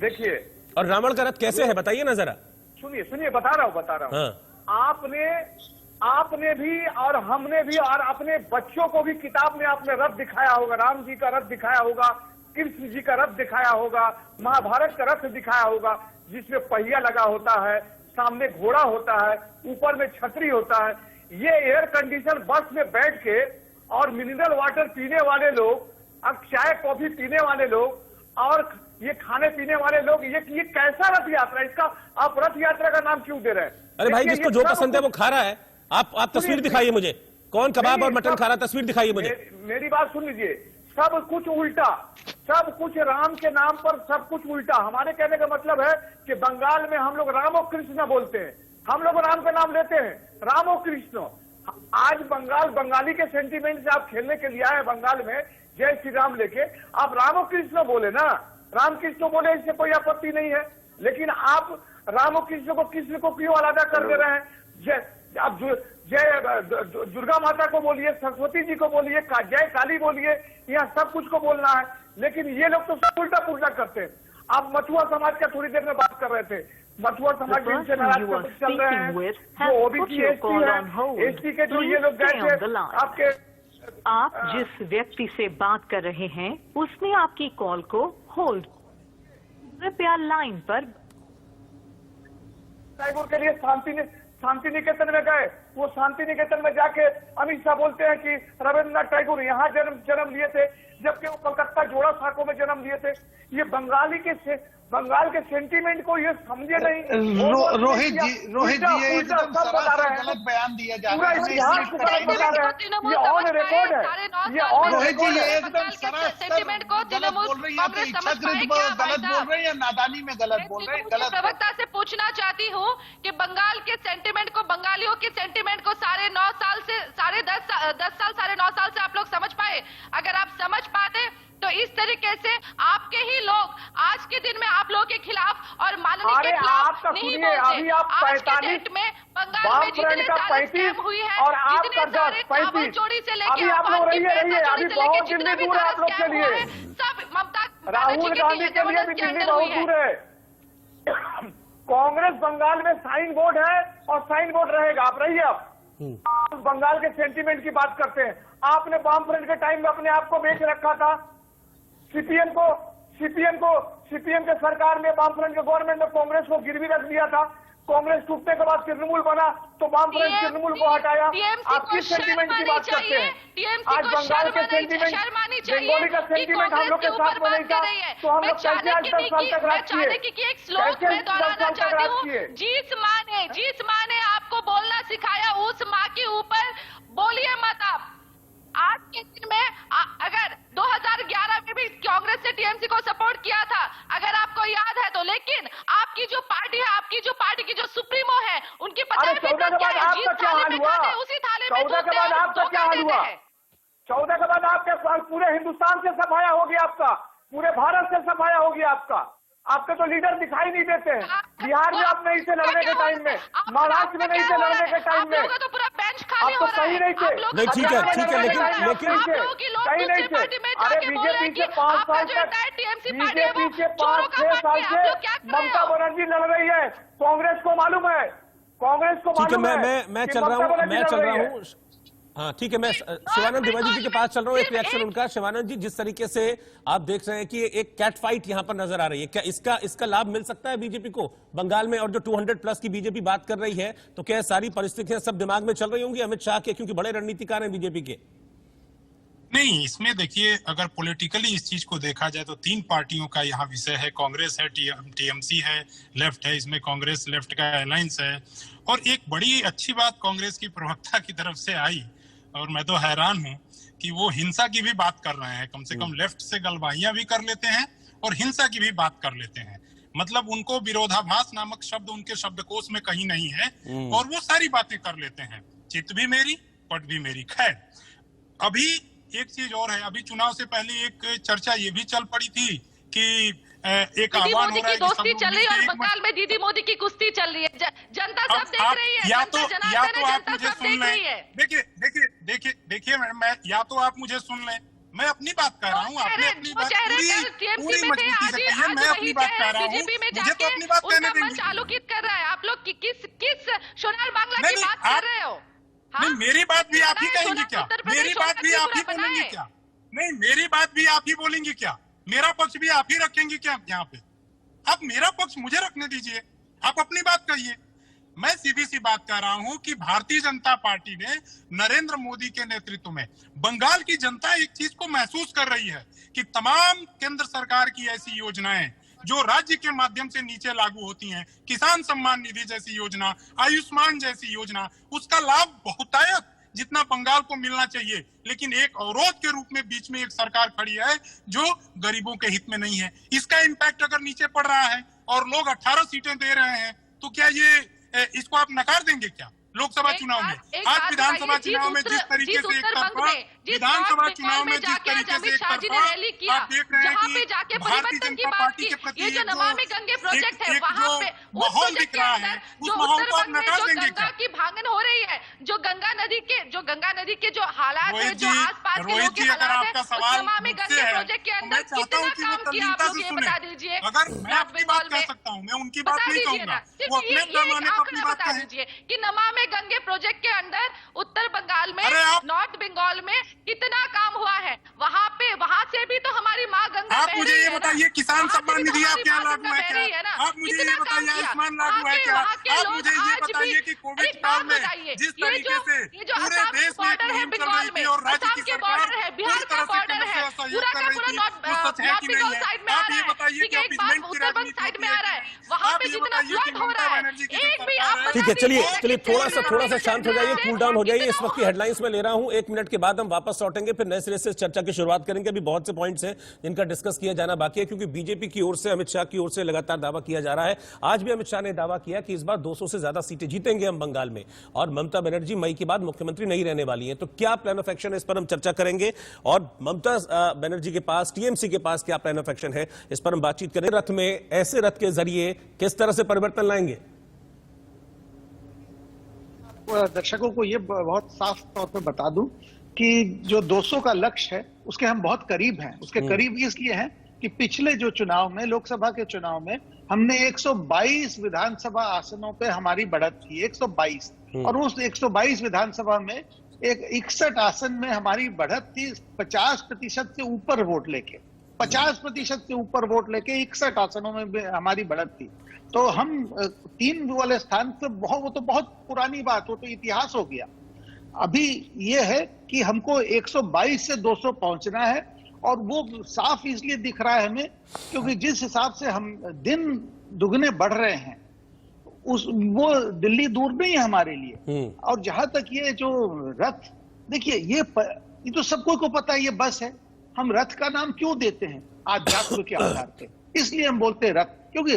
देखिए, और रावण का रथ कैसे है बताइए ना जरा। सुनिए, बता रहा हूँ। हाँ। आपने भी और हमने भी और अपने बच्चों को भी किताब में आपने रथ दिखाया होगा, राम जी का रथ दिखाया होगा, कृष्ण जी का रथ दिखाया होगा, महाभारत का रथ दिखाया होगा, जिसमें पहिया लगा होता है, सामने घोड़ा होता है, ऊपर में छतरी होता है। ये एयर कंडीशन बस में बैठ के और मिनरल वाटर पीने वाले लोग, अब चाय कॉफी पीने वाले लोग, और ये खाने पीने वाले लोग, ये कैसा रथ यात्रा? इसका आप रथ यात्रा का नाम क्यों दे रहे हैं? अरे भाई, जिसको जो पसंद है वो खा रहा है। आप तस्वीर दिखाइए मुझे, कौन कबाब और मटन खा रहा है, तस्वीर दिखाइए मुझे। मेरी बात सुन लीजिए, सब कुछ उल्टा, सब कुछ राम के नाम पर सब कुछ उल्टा। हमारे कहने का मतलब है कि बंगाल में हम लोग राम और कृष्ण बोलते हैं, हम लोग राम का नाम लेते हैं, राम और कृष्ण। आज बंगाली के सेंटीमेंट से आप खेलने के लिए आए बंगाल में, जय श्री राम लेके आप राम और कृष्ण बोले ना, राम कृष्ण बोले, इससे कोई आपत्ति नहीं है। लेकिन आप राम और कृष्ण को कृष्ण को क्यों अलग कर दे रहे हैं? आप जय दुर्गा माता को बोलिए, सरस्वती जी को बोलिए, जय काली बोलिए, यहाँ सब कुछ को बोलना है। लेकिन ये लोग तो सब उल्टा पुल्टा करते हैं। आप मछुआ समाज का थोड़ी देर में बात कर रहे थे, मछुआ समाज जिनसे नाराज चल रहे हैं, वो ओबीसी एसटी है, एसटी के जो ये लोग गए थे आपके। आप जिस व्यक्ति से बात कर रहे हैं उसने आपकी कॉल को होल्ड, कृपया लाइन पर। टैगोर के लिए शांति निकेतन में गए, वो शांति निकेतन में जाके अमित शाह बोलते हैं कि रविन्द्रनाथ टैगोर यहाँ जन्म लिए थे, जबकि वो कलकत्ता जोड़ा साको में जन्म लिए थे। ये बंगाल के सेंटीमेंट को ये समझे नहीं। रोहित जी ये एकदम सरासर गलत बयान दिया जा रहा है। ये ऑन रिकॉर्ड है, रोहित जी ये एकदम सरासर गलत बोल रही है, तो इच्छाकृत गलत बोल रहे हैं या नादानी में गलत बोल रहे हैं? गलत। प्रवक्ता से पूछना चाहती हूँ कि बंगाल के सेंटीमेंट को, बंगालियों के सेंटीमेंट को 10.5 साल से 10.5 साल से आप लोग समझ पाए? अगर आप समझ पाते तो इस तरीके से आपके ही लोग आज के दिन में आप लोगों के खिलाफ और माननीय के खिलाफ नहीं बोलते। अभी आप 45 में बंगाल में जितने सारे स्कैम हुई है, और जितने सारे कांवड़ चोरी से लेके आप लोग रहिए, अभी बहुत दिल्ली दूर है आप लोग के लिए, सब ममता राहुल गांधी के लिए भी दिल्ली बहुत दूर है। कांग्रेस बंगाल में साइन बोर्ड है और साइन बोर्ड रहेगा, आप रहिए। आप बंगाल के सेंटीमेंट की बात करते हैं। आपने वाम फ्रंट के टाइम में अपने आप को बेच रखा था, सीपीएम के सरकार में, वाम फ्रंट के गवर्नमेंट में कांग्रेस को गिरवी रख दिया था। कांग्रेस टूटने के बाद तृणमूल बना तो वाम फ्रंट तृणमूल को हटाया। आप किस सेंटीमेंट की बात करते हैं? आज बंगाल के सेंटीमेंट, बंगाली का सेंटीमेंट हम लोग के साथ में नहीं था, तो हम लोग कैसे आज 10 साल तक राज किए? एक श्लोक में दोहराना चाहती हूँ, जिस माँ ने दिखाया उस माँ के ऊपर बोलिए मत आप। आज के दिन में अगर 2011 में भी कांग्रेस ने टीएमसी को सपोर्ट किया था, अगर आपको याद है तो, लेकिन आपकी जो पार्टी है, आपकी जो पार्टी की जो सुप्रीमो है, उनकी पता है क्या है? जिस थाली में खाते हैं उसी थाली में के बाद आपका क्या हाल हुआ? 14 के बाद आपके पूरे हिंदुस्तान से सफाया हो गया आपका, पूरे भारत से सफाया हो गया आपका। आपके तो लीडर दिखाई नहीं देते हैं। बिहार में आप नहीं थे लड़ने के टाइम में, महाराष्ट्र में नहीं थे लड़ने के टाइम में, तो पूरा बेंच आप खाली तो हो रहा कहीं है। नहीं थे। नहीं ठीक है लेकिन कहीं नहीं थे। अरे बीजेपी से 5 साल तक, बीजेपी से 5-6 साल से ममता बनर्जी लड़ रही है। कांग्रेस को मालूम है, कांग्रेस को ठीक है, मालूम है। मैं चल रहा हूँ हाँ ठीक है, मैं शिवानंद तिवारी जी के पास चल रहा हूँ। एक रिएक्शन उनका। शिवानंद जी, जिस तरीके से आप देख रहे हैं कि एक कैट फाइट यहां पर नजर आ रही है, क्या इसका लाभ मिल सकता है बीजेपी को बंगाल में? और जो 200+ की बीजेपी बात कर रही है, तो क्या सारी परिस्थितियां सब दिमाग में चल रही होंगी अमित शाह के, क्योंकि बड़े रणनीतिकार हैं बीजेपी के? नहीं, इसमें देखिए, अगर पॉलिटिकली इस चीज को देखा जाए तो 3 पार्टियों का यहाँ विषय है। कांग्रेस है, टीएमसी है, लेफ्ट है। इसमें कांग्रेस लेफ्ट का अलायंस है। और एक बड़ी अच्छी बात कांग्रेस की प्रवक्ता की तरफ से आई, और मैं तो हैरान हूं कि वो हिंसा की भी बात कर रहे हैं। कम से कम लेफ्ट से गलबाहियां भी कर लेते हैं और हिंसा की भी बात कर लेते हैं। मतलब उनको विरोधाभास नामक शब्द उनके शब्दकोश में कहीं नहीं है, और वो सारी बातें कर लेते हैं। चित भी मेरी, पट भी मेरी। खैर, अभी एक चीज और है। अभी चुनाव से पहले एक चर्चा ये भी चल पड़ी थी कि एक आह्वान हो रहा है कि दोस्ती चल रही है और बंगाल में दीदी मोदी की कुश्ती चल रही है। जनता सब देख रही है। या तो आप मुझे सुन लें। देखिए मैं या तो आप मुझे सुन लें, मैं अपनी बात कर रहा हूँ। आपने अपनी बात पूरी मजबूती से कही है, मैं अपनी बात कर रहा हूँ। मुझे तो अपनी बात कहने देंगे। आलोकित कर रहा है। आप लोग किस सोनार बांग्ला की बात कर रहे हो? नहीं, मेरी बात भी आप ही कहेंगे क्या? मेरी बात भी आप ही बोलेंगे क्या? नहीं, मेरी बात भी आप ही बोलेंगे क्या? मेरा पक्ष भी आप ही रखेंगे क्या यहाँ पे? आप मेरा पक्ष मुझे रखने दीजिए, आप अपनी बात कहिए। मैं सीधी सी बात कर रहा हूं कि भारतीय जनता पार्टी ने नरेंद्र मोदी के नेतृत्व में बंगाल की जनता एक चीज को महसूस कर रही है कि तमाम केंद्र सरकार की ऐसी योजनाएं जो राज्य के माध्यम से नीचे लागू होती हैं, किसान सम्मान निधि जैसी योजना, आयुष्मान जैसी योजना, उसका लाभ बहुतायत जितना बंगाल को मिलना चाहिए, लेकिन एक अवरोध के रूप में बीच में एक सरकार खड़ी है जो गरीबों के हित में नहीं है। इसका इम्पैक्ट अगर नीचे पड़ रहा है और लोग 18 सीटें दे रहे हैं, तो क्या इसको आप नकार देंगे क्या? लोकसभा चुनाव में, आज विधानसभा चुनाव में जिस तरीके से एक तरफा, विधानसभा चुनाव में जिस तरीके से एक तरफा आप देख रहे हैं कि भारतीय जनता पार्टी के प्रति एक जो माहौल दिख रहा है, उस माहौल को आप नकार देंगे क्या? की भांगन हो रही है, जो गंगा नदी के जो हालात है, जो आसपास के लोगों के हालात है, नमामि गंगे प्रोजेक्ट के अंदर कितना काम किया आप लोग ये बता दीजिए। अगर मैं अपनी बात कह सकता हूँ, मैं उनकी बात नहीं कहूंगा, वो अपने पैमाने पर अपनी बात कहें कि नमामि गंगे प्रोजेक्ट के अंदर उत्तर बंगाल में, नॉर्थ बंगाल में कितना काम हुआ है। वहाँ से भी तो हमारी माँ गंगा आप मुझे ये बताइए, किसान सम्मान निधि आपके यहाँ लागू है क्या? आप मुझे ये बताइए, आयुष्मान लागू है क्या? आप मुझे ये बताइए कि कोविड काल में जिस तरीके से पूरे देश में मुहिम चल रही थी और राज्य की सरकार पूरी तरह से केंद्र से सहयोग कर रही थी, वो सच है कि नहीं है? आप ये बताइए कि अपीसमेंट की राजनीति होती है। आप ये बताइए कि ममता बनर्जी की सरकार है। ठीक है, चलिए थोड़ा सा शांत हो जाइए, कूल डाउन हो जाइए। इस वक्त की हेडलाइंस में ले रहा हूं, 1 मिनट के बाद हम वापस लौटेंगे, फिर नए सिरे से चर्चा की शुरुआत करेंगे। अभी बहुत से पॉइंट्स हैं जिनका डिस्कस किया जाना बाकी है, क्योंकि बीजेपी की ओर से, अमित शाह की ओर से लगातार दावा किया जा रहा है। आज भी अमित शाह ने दावा किया कि इस बार 200 से ज्यादा सीटें जीतेंगे हम बंगाल में, और ममता बनर्जी मई के बाद मुख्यमंत्री नहीं रहने वाली है। तो क्या प्लान ऑफ एक्शन है, इस पर हम चर्चा करेंगे। और ममता बनर्जी के पास, टीएमसी के पास क्या प्लान ऑफ एक्शन है, इस पर हम बातचीत करें। रथ में, ऐसे रथ के जरिए किस तरह से परिवर्तन लाएंगे? दर्शकों को ये बहुत साफ तौर पे बता दूं कि जो 200 का लक्ष्य है उसके हम बहुत करीब हैं। उसके करीब इसलिए हैं कि पिछले जो चुनाव में, लोकसभा के चुनाव में, हमने 122 विधानसभा आसनों पे हमारी बढ़त की, 122, और उस 122 विधानसभा में एक 61 आसन में हमारी बढ़त थी 50% से ऊपर वोट लेके, 50% से ऊपर वोट लेके 61 आसनों में हमारी बढ़त थी। तो हम 3 वाले स्थान से वो तो बहुत पुरानी बात, वो तो इतिहास हो गया। अभी ये है कि हमको 122 से 200 पहुंचना है, और वो साफ इसलिए दिख रहा है हमें क्योंकि जिस हिसाब से हम दिन दुगने बढ़ रहे हैं, वो दिल्ली दूर नहीं है हमारे लिए। और जहां तक ये जो रथ, देखिए ये तो सबको को पता है ये बस है। हम रथ का नाम क्यों देते हैं? आध्यात्म के आधार पे, इसलिए हम बोलते हैं रथ, क्योंकि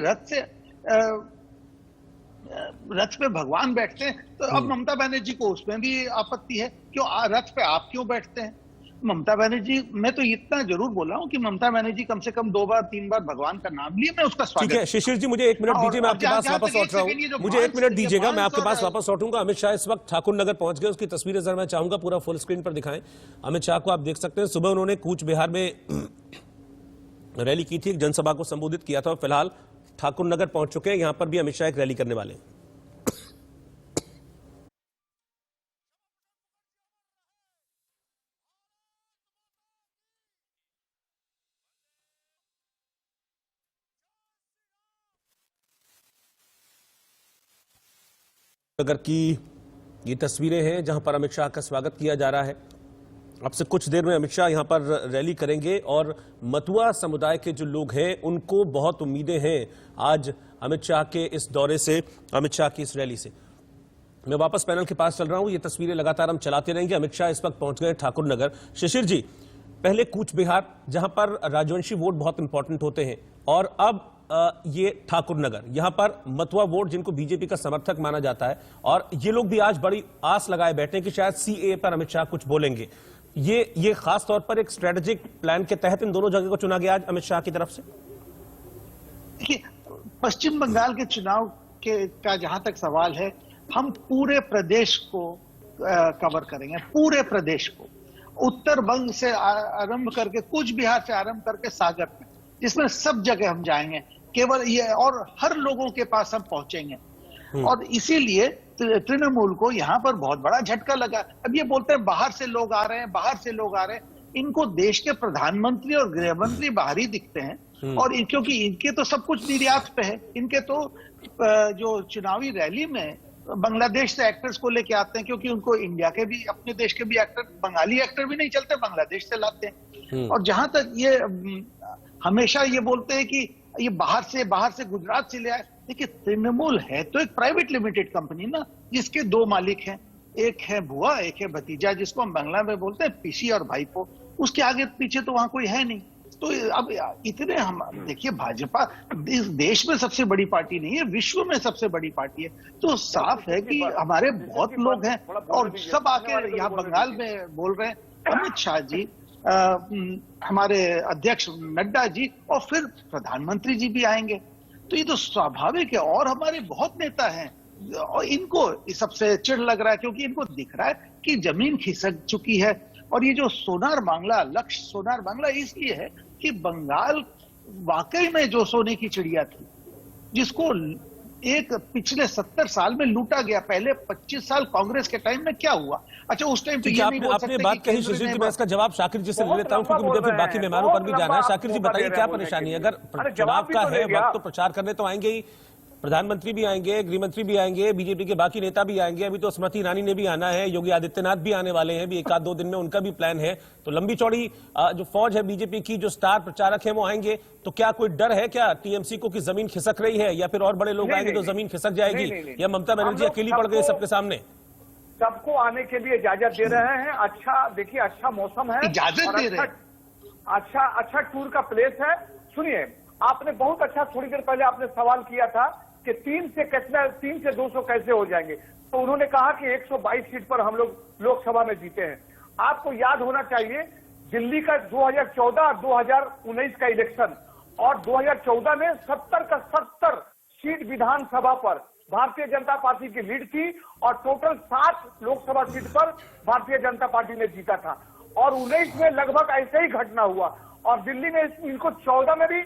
रथ पे भगवान बैठते हैं। तो अब ममता बनर्जी को उसमें भी आपत्ति है, क्यों रथ पे आप क्यों बैठते हैं? ममता बनर्जी, मैं तो इतना जरूर बोल रहा हूं कि ममता बनर्जी कम से कम 2 बार 3 बार भगवान का नाम लिए, मैं उसका स्वागत। ठीक है शिशिर जी, मुझे 1 मिनट दीजिए, मैं आपके पास वापस लौट रहा हूं। मुझे 1 मिनट दीजिएगा, मैं आपके पास वापस लौटूंगा। अमित शाह इस वक्त ठाकुर नगर पहुंच गए, उसकी तस्वीरें जरा मैं चाहूंगा पूरा फुल स्क्रीन पर दिखाएं। अमित शाह को आप देख सकते हैं, सुबह उन्होंने कूच बिहार में रैली की थी, एक जनसभा को संबोधित किया था, और फिलहाल ठाकुर नगर पहुंच चुके हैं। यहां पर भी अमित शाह एक रैली करने वाले हैं। नगर की ये तस्वीरें हैं जहां पर अमित शाह का स्वागत किया जा रहा है। अब से कुछ देर में अमित शाह यहां पर रैली करेंगे और मतुआ समुदाय के जो लोग हैं उनको बहुत उम्मीदें हैं आज अमित शाह के इस दौरे से, अमित शाह की इस रैली से। मैं वापस पैनल के पास चल रहा हूं, ये तस्वीरें लगातार हम चलाते रहेंगे। अमित शाह इस वक्त पहुंच गए ठाकुर नगर। शिशिर जी, पहले कूच बिहार जहां पर राजवंशी वोट बहुत इंपॉर्टेंट होते हैं, और अब ये ठाकुर नगर, यहां पर मतुआ वोट जिनको बीजेपी का समर्थक माना जाता है, और ये लोग भी आज बड़ी आस लगाए बैठे हैं कि शायद सीएए पर अमित शाह कुछ बोलेंगे। ये खास तौर पर एक स्ट्रेटेजिक प्लान के तहत इन दोनों जगह को चुना गया आज अमित शाह की तरफ से। देखिए, पश्चिम बंगाल के चुनाव का जहां तक सवाल है, हम पूरे प्रदेश को कवर करेंगे, पूरे प्रदेश को, उत्तर बंग से आरंभ करके कूच बिहार से आरंभ करके सागर में, जिसमें सब जगह हम जाएंगे, केवल ये, और हर लोगों के पास हम पहुंचेंगे। और इसीलिए तृणमूल को यहाँ पर बहुत बड़ा झटका लगा। अब ये बोलते हैं बाहर से लोग आ रहे हैं, बाहर से लोग आ रहे हैं। इनको देश के प्रधानमंत्री और गृह मंत्री बाहर ही दिखते हैं, और क्योंकि इनके तो सब कुछ निर्यात पे है। इनके तो जो चुनावी रैली में बांग्लादेश से एक्टर्स को लेके आते हैं, क्योंकि उनको इंडिया के भी, अपने देश के भी एक्टर, बंगाली एक्टर भी नहीं चलते, बांग्लादेश से लाते हैं। और जहां तक ये हमेशा ये बोलते हैं कि ये बाहर से गुजरात से ले आए। देखिए, तृणमूल है तो एक प्राइवेट लिमिटेड कंपनी ना, जिसके 2 मालिक हैं, एक है बुआ, एक है भतीजा, जिसको हम बांग्ला में बोलते हैं पीसी और भाईपो। उसके आगे पीछे तो वहां कोई है नहीं। तो अब इतने हम देखिए, भाजपा इस देश में सबसे बड़ी पार्टी नहीं है, विश्व में सबसे बड़ी पार्टी है। तो साफ है कि हमारे बहुत लोग हैं, और सब आके यहाँ बंगाल में बोल रहे हैं। अमित शाह जी, हमारे अध्यक्ष नड्डा जी, और फिर प्रधानमंत्री जी भी आएंगे। तो ये तो स्वाभाविक है। और हमारे बहुत नेता हैं, और इनको सबसे चिढ़ लग रहा है, क्योंकि इनको दिख रहा है कि जमीन खिसक चुकी है। और ये जो सोनार बांग्ला, लक्ष्य सोनार बांग्ला इसलिए है कि बंगाल वाकई में जो सोने की चिड़िया थी, जिसको एक पिछले 70 साल में लूटा गया। पहले 25 साल कांग्रेस के टाइम में क्या हुआ? अच्छा, उस टाइम पे आपने बात कही शिशिर जी, मैं इसका जवाब शाकिर जी से ले लेता हूं, क्योंकि मुझे फिर बाकी मेहमानों पर भी जाना है। शाकिर जी, बताइए क्या परेशानी है? अगर चुनाव का है वक्त तो प्रचार करने तो आएंगे ही, प्रधानमंत्री भी आएंगे, गृहमंत्री भी आएंगे, बीजेपी के बाकी नेता भी आएंगे। अभी तो स्मृति ईरानी ने भी आना है, योगी आदित्यनाथ भी आने वाले हैं, भी 1-2 दिन में उनका भी प्लान है। तो लंबी चौड़ी जो फौज है बीजेपी की, जो स्टार प्रचारक है वो आएंगे। तो क्या कोई डर है क्या टीएमसी को कि जमीन खिसक रही है, या फिर और बड़े लोग आएंगे तो जमीन खिसक जाएगी, या ममता बनर्जी अकेली पड़ गई सबके सामने? सबको आने के लिए इजाजत दे रहे हैं। अच्छा, देखिए, अच्छा मौसम है, इजाजत दे रहे हैं। अच्छा टूर का प्लेस है। सुनिए, आपने बहुत अच्छा, थोड़ी देर पहले आपने सवाल किया था कि 3 से 200 कैसे हो जाएंगे। तो उन्होंने कहा कि 122 सीट पर हम लोग लोकसभा में जीते हैं। आपको याद होना चाहिए, दिल्ली का 2014 और 2019 का इलेक्शन, और 2014 में 70 का 70 सीट विधानसभा पर भारतीय जनता पार्टी की लीड थी, और टोटल 7 लोकसभा सीट पर भारतीय जनता पार्टी ने जीता था। और 19 में लगभग ऐसे ही घटना हुआ, और दिल्ली में इनको 14 में भी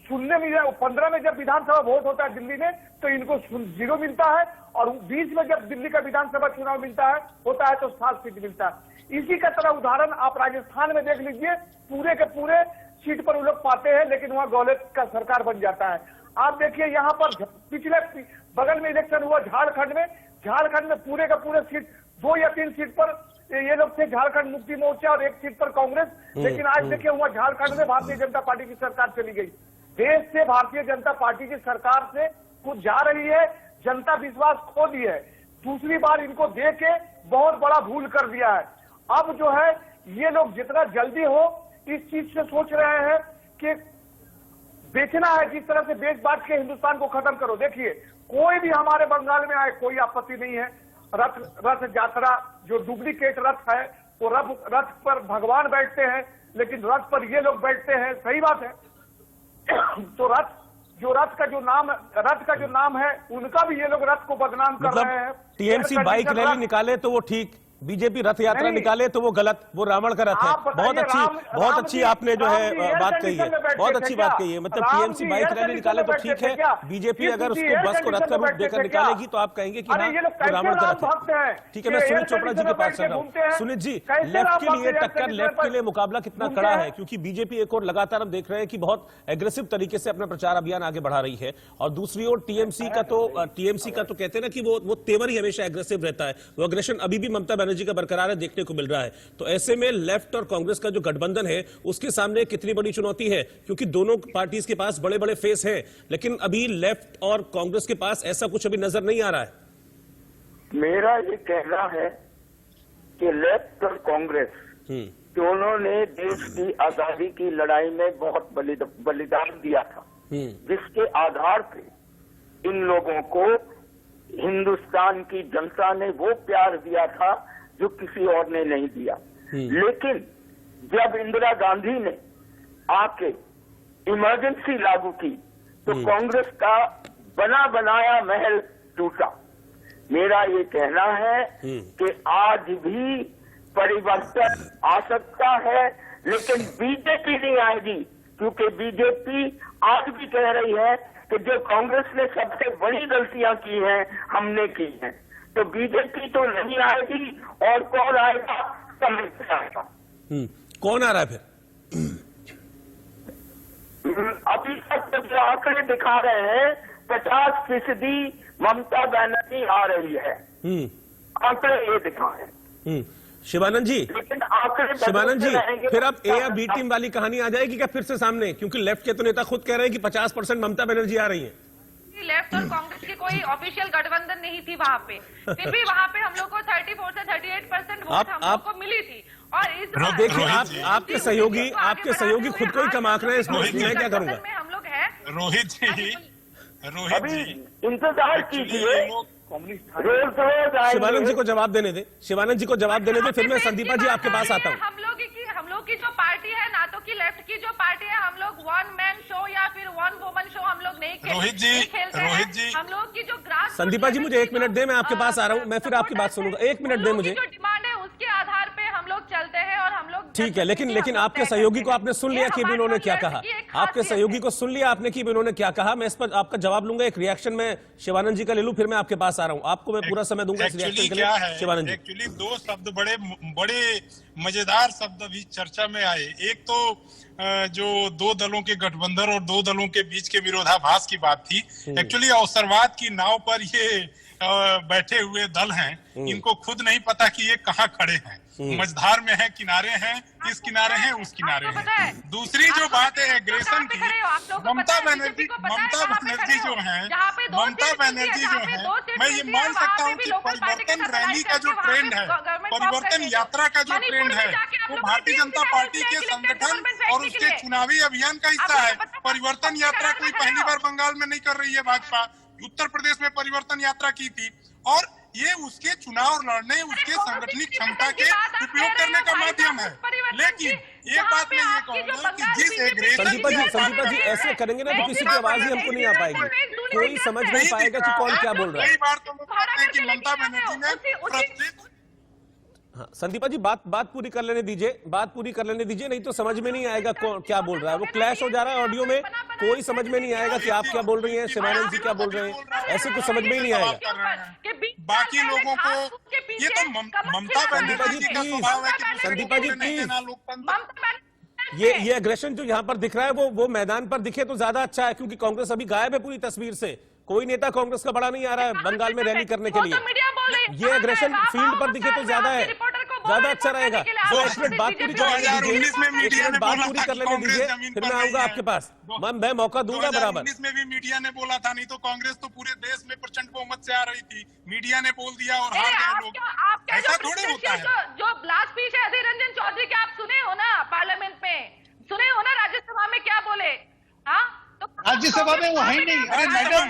सुनने मिला। 15 में जब विधानसभा वोट होता है दिल्ली में, तो इनको 0 मिलता है, और 20 में जब दिल्ली का विधानसभा चुनाव होता है तो 7 सीट मिलता है। इसी का तरह उदाहरण आप राजस्थान में देख लीजिए, पूरे के पूरे सीट पर वो लोग पाते हैं, लेकिन वहां गौलत का सरकार बन जाता है। आप देखिए, यहाँ पर पिछले बगल में इलेक्शन हुआ झारखंड में पूरे का पूरे सीट, 2 या 3 सीट पर ये लोग थे, झारखंड मुक्ति मोर्चा, और 1 सीट पर कांग्रेस। लेकिन आज देखिए, वहां झारखंड में भारतीय जनता पार्टी की सरकार चली गई। देश से भारतीय जनता पार्टी की सरकार से कुछ जा रही है। जनता विश्वास खो दी है। दूसरी बार इनको दे के बहुत बड़ा भूल कर दिया है। अब जो है ये लोग जितना जल्दी हो इस चीज से सोच रहे हैं कि बेचना है, जिस तरह से बेच बांट के हिंदुस्तान को खत्म करो। देखिए कोई भी हमारे बंगाल में आए कोई आपत्ति नहीं है। रथ यात्रा जो डुप्लीकेट रथ है वो रथ पर भगवान बैठते हैं, लेकिन रथ पर ये लोग बैठते हैं, सही बात है। तो रथ का जो नाम है उनका भी ये लोग रथ को बदनाम कर रहे हैं। टीएमसी बाइक रैली निकाले तो वो ठीक, बीजेपी रथ यात्रा निकाले तो वो गलत, वो रावण का रथ है। बहुत अच्छी आपने जो है बात कही है, बहुत अच्छी बात कही है। मतलब टीएमसी बाइक रैली निकाले तो ठीक है, बीजेपी अगर उसको बस को रथ का रूप देकर निकालेगी तो आप कहेंगे कि हाँ वो रावण का रथ है। ठीक है, मैं सुनीत चोपड़ा जी के पास चल रहा हूँ। सुनीत जी, लेफ्ट के लिए टक्कर, लेफ्ट के लिए मुकाबला कितना कड़ा है, क्योंकि बीजेपी एक और लगातार हम देख रहे हैं कि बहुत एग्रेसिव तरीके से अपना प्रचार अभियान आगे बढ़ा रही है, और दूसरी ओर टीएमसी का तो कहते हैं ना कि वो तेवर ही हमेशा एग्रेसिव रहता है। वो एग्रेशन अभी भी ममता बनर्जी का बरकरार है, देखने को मिल रहा है। तो ऐसे में लेफ्ट और कांग्रेस का जो गठबंधन है उसके सामने कितनी बड़ी चुनौती है, क्योंकि दोनों पार्टीज के पास बड़े बड़े फेस हैं, लेकिन अभी लेफ्ट और कांग्रेस के पास ऐसा कुछ अभी नजर नहीं आ रहा है। मेरा ये कहना है कि लेफ्ट और कांग्रेस दोनों ने देश की आजादी की लड़ाई में बहुत बलिदान दिया था, जिसके आधार पे इन लोगों को हिंदुस्तान की जनता ने वो प्यार दिया था जो किसी और ने नहीं दिया। लेकिन जब इंदिरा गांधी ने आके इमरजेंसी लागू की तो कांग्रेस का बना बनाया महल टूटा। मेरा ये कहना है कि आज भी परिवर्तन आ सकता है, लेकिन बीजेपी नहीं आएगी, क्योंकि बीजेपी आज भी कह रही है कि जो कांग्रेस ने सबसे बड़ी गलतियां की हैं हमने की हैं। तो बीजेपी तो नहीं आएगी, और कौन आएगा समझ में आएगा। कौन आ रहा है फिर? अभी तक जो आंकड़े दिखा रहे हैं 50% ममता बनर्जी आ रही है, आंकड़े ये दिखा रहे हैं। शिवानंद जी, लेकिन आंकड़े शिवानंद जी, फिर अब ए या बी टीम वाली कहानी आ जाएगी क्या फिर से सामने? क्योंकि लेफ्ट के तो नेता खुद कह रहे हैं कि 50% ममता बनर्जी आ रही है। लेफ्ट और कांग्रेस की कोई ऑफिशियल गठबंधन नहीं थी वहाँ पे, फिर भी वहाँ पे हम लोग को 34 से 38% वोट हम लोग को मिली थी। और इस बार देखिए आपके सहयोगी खुद को ही कम आंक रहे हैं, इसमें मैं क्या करूंगा? हम लोग है रोहित जी इंतजार कीजिए, शिवानंद जी को जवाब देने दे, शिवानंद जी को जवाब देने दे, फिर मैं संदीपा जी आपके पास आता हूँ। हम लोग की जो पार्टी है ना, तो की लेफ्ट की जो पार्टी है, हम लोग वन मैन शो या फिर वन वुमन शो हम लोग नहीं खेलते। रोहित जी हम लोग की जो ग्रास, संदीपा जी मुझे 1 मिनट दे, मैं आपके पास आ रहा हूँ, मैं फिर आपकी बात सुनूंगा। 1 मिनट दे मुझे। जो डिमांड है उसके आधार पे हम लोग चलते हैं, और हम लोग ठीक है, लेकिन आपके सहयोगी को आपने सुन लिया कि अभी उन्होंने क्या कहा? आपके सहयोगी को सुन लिया आपने कि उन्होंने क्या कहा? मैं इस पर आपका जवाब लूंगा, एक रिएक्शन में शिवानंद जी का ले लूं, फिर मैं आपके पास आ रहा हूं। आपको मैं पूरा समय दूंगा इस रिएक्शन के लिए। शिवानंद जी, एक्चुअली 2 शब्द बड़े मजेदार शब्द अभी चर्चा में आए। एक तो जो 2 दलों के गठबंधन और 2 दलों के बीच के विरोधाभास की बात थी। एक्चुअली अवसरवाद की नाव पर ये बैठे हुए दल हैं, इनको खुद नहीं पता कि ये कहाँ खड़े हैं, मझधार में है, किनारे हैं, इस किनारे हैं, उस किनारे हैं। दूसरी जो बात है एग्रेशन की, ममता बनर्जी जो है, मैं ये मान सकता हूँ कि परिवर्तन रैली का जो ट्रेंड है, परिवर्तन यात्रा का जो ट्रेंड है, वो भारतीय जनता पार्टी के संगठन और उसके चुनावी अभियान का हिस्सा है। परिवर्तन यात्रा कोई पहली बार बंगाल में नहीं कर रही है भाजपा, उत्तर प्रदेश में परिवर्तन यात्रा की थी, और ये उसके चुनाव लड़ने, उसके संगठनिक क्षमता के उपयोग करने का माध्यम है। लेकिन ये बात मैं ये कहूँगा कि जिस एग्रेशन, संदीपा जी ऐसे करेंगे ना तो किसी की आवाज ही हमको नहीं आ पाएगी, कोई समझ नहीं पाएगा कि कौन क्या बोल रहा है। कई बार तो हम कहते हैं कि ममता बनर्जी ने हाँ, संदीपा जी बात पूरी कर लेने दीजिए, नहीं तो समझ में नहीं आएगा क्या बोल रहा है। वो क्लैश हो जा रहा है ऑडियो में, कोई समझ में नहीं आएगा कि आप क्या बोल रही हैं, शिवानंद जी क्या बोल रहे हैं, ऐसे कुछ समझ में ही नहीं आएगा। बाकी लोगों को ये तो ममता बनर्जी का स्वभाव है कि संदीपा जी प्लीज, ये एग्रेशन जो यहाँ पर दिख रहा है वो मैदान पर दिखे तो ज्यादा अच्छा है, क्योंकि कांग्रेस अभी गायब है पूरी तस्वीर से। कोई नेता कांग्रेस का बड़ा नहीं आ रहा है बंगाल में रैली करने के लिए। मीडिया बोल रही है, ये एग्रेशन फील्ड पर दिखे तो ज्यादा है, ज्यादा अच्छा रहेगा। तो एक मिनट बात पूरी कर लेने दीजिए, बात पूरी कर लेने दीजिए, फिर मैं आऊंगा आपके पास। मैं मौका दूंगा बराबर। 2019 में भी मीडिया ने बोला था, नहीं तो कांग्रेस तो पूरे देश में प्रचंड बहुमत से आ रही थी, मीडिया ने बोल दिया और हार गए लोग। ऐसा थोड़ी होता है। जो ब्लास्ट स्पीच है अधीर रंजन चौधरी के, आप सुने हो ना पार्लियामेंट में, सुने हो ना राज्यसभा में क्या बोले? हाँ, तो राज्यसभा में वो है ही नहीं। अरे मैडम,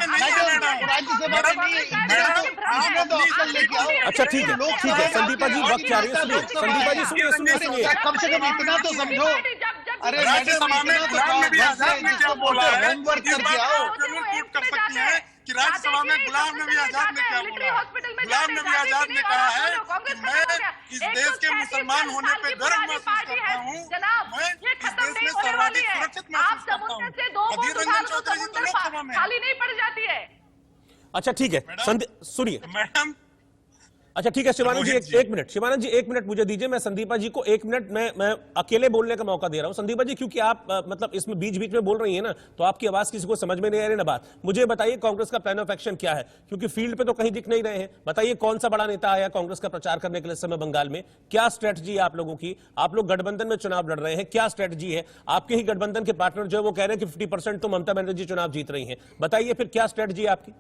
राज्यसभा में नहीं है तो अक्ल लेके आओ। अच्छा ठीक है संदीपा जी, वक्त जा रही है, सुनिए संदीपा जी, सुनिए। कम से कम इतना तो समझो। अरे राज्यसभा में गुलाम नबी आजाद ने क्या बोला है, होमवर्क करके आओ। जरूर ट्वीट कर सकती हैं कि राज्यसभा में गुलाम नबी आजाद ने क्या बोला है। गुलाम नबी आजाद ने कहा है कि मैं इस देश के मुसलमान होने पे गर्व महसूस करता हूँ, मैं इस देश में सर्वाधिक सुरक्षित महसूस करता हूँ। अधीर रंजन चौधरी जी तो लोकसभा में खाली नहीं पड़ जाती है। अच्छा ठीक है, सुनिए मैडम। अच्छा ठीक है शिवानंद जी, एक मिनट, शिवानंद जी 1 मिनट मुझे दीजिए। मैं संदीपा जी को 1 मिनट मैं अकेले बोलने का मौका दे रहा हूं। संदीपा जी, क्योंकि आप मतलब इसमें बीच बीच में बोल रही हैं ना, तो आपकी आवाज किसी को समझ में नहीं आ रही ना बात। मुझे बताइए कांग्रेस का प्लान ऑफ एक्शन क्या है, क्योंकि फील्ड पे तो कहीं दिख नहीं रहे हैं। बताइए कौन सा बड़ा नेता आया कांग्रेस का प्रचार करने के लिए इस समय बंगाल में? क्या स्ट्रेटजी है आप लोगों की? आप लोग गठबंधन में चुनाव लड़ रहे हैं, क्या स्ट्रेटजी है? आपके ही गठबंधन के पार्टनर जो है वो कह रहे हैं कि 50% तो ममता बनर्जी चुनाव जीत रही है। बताइए फिर क्या स्ट्रेटजी है आपकी?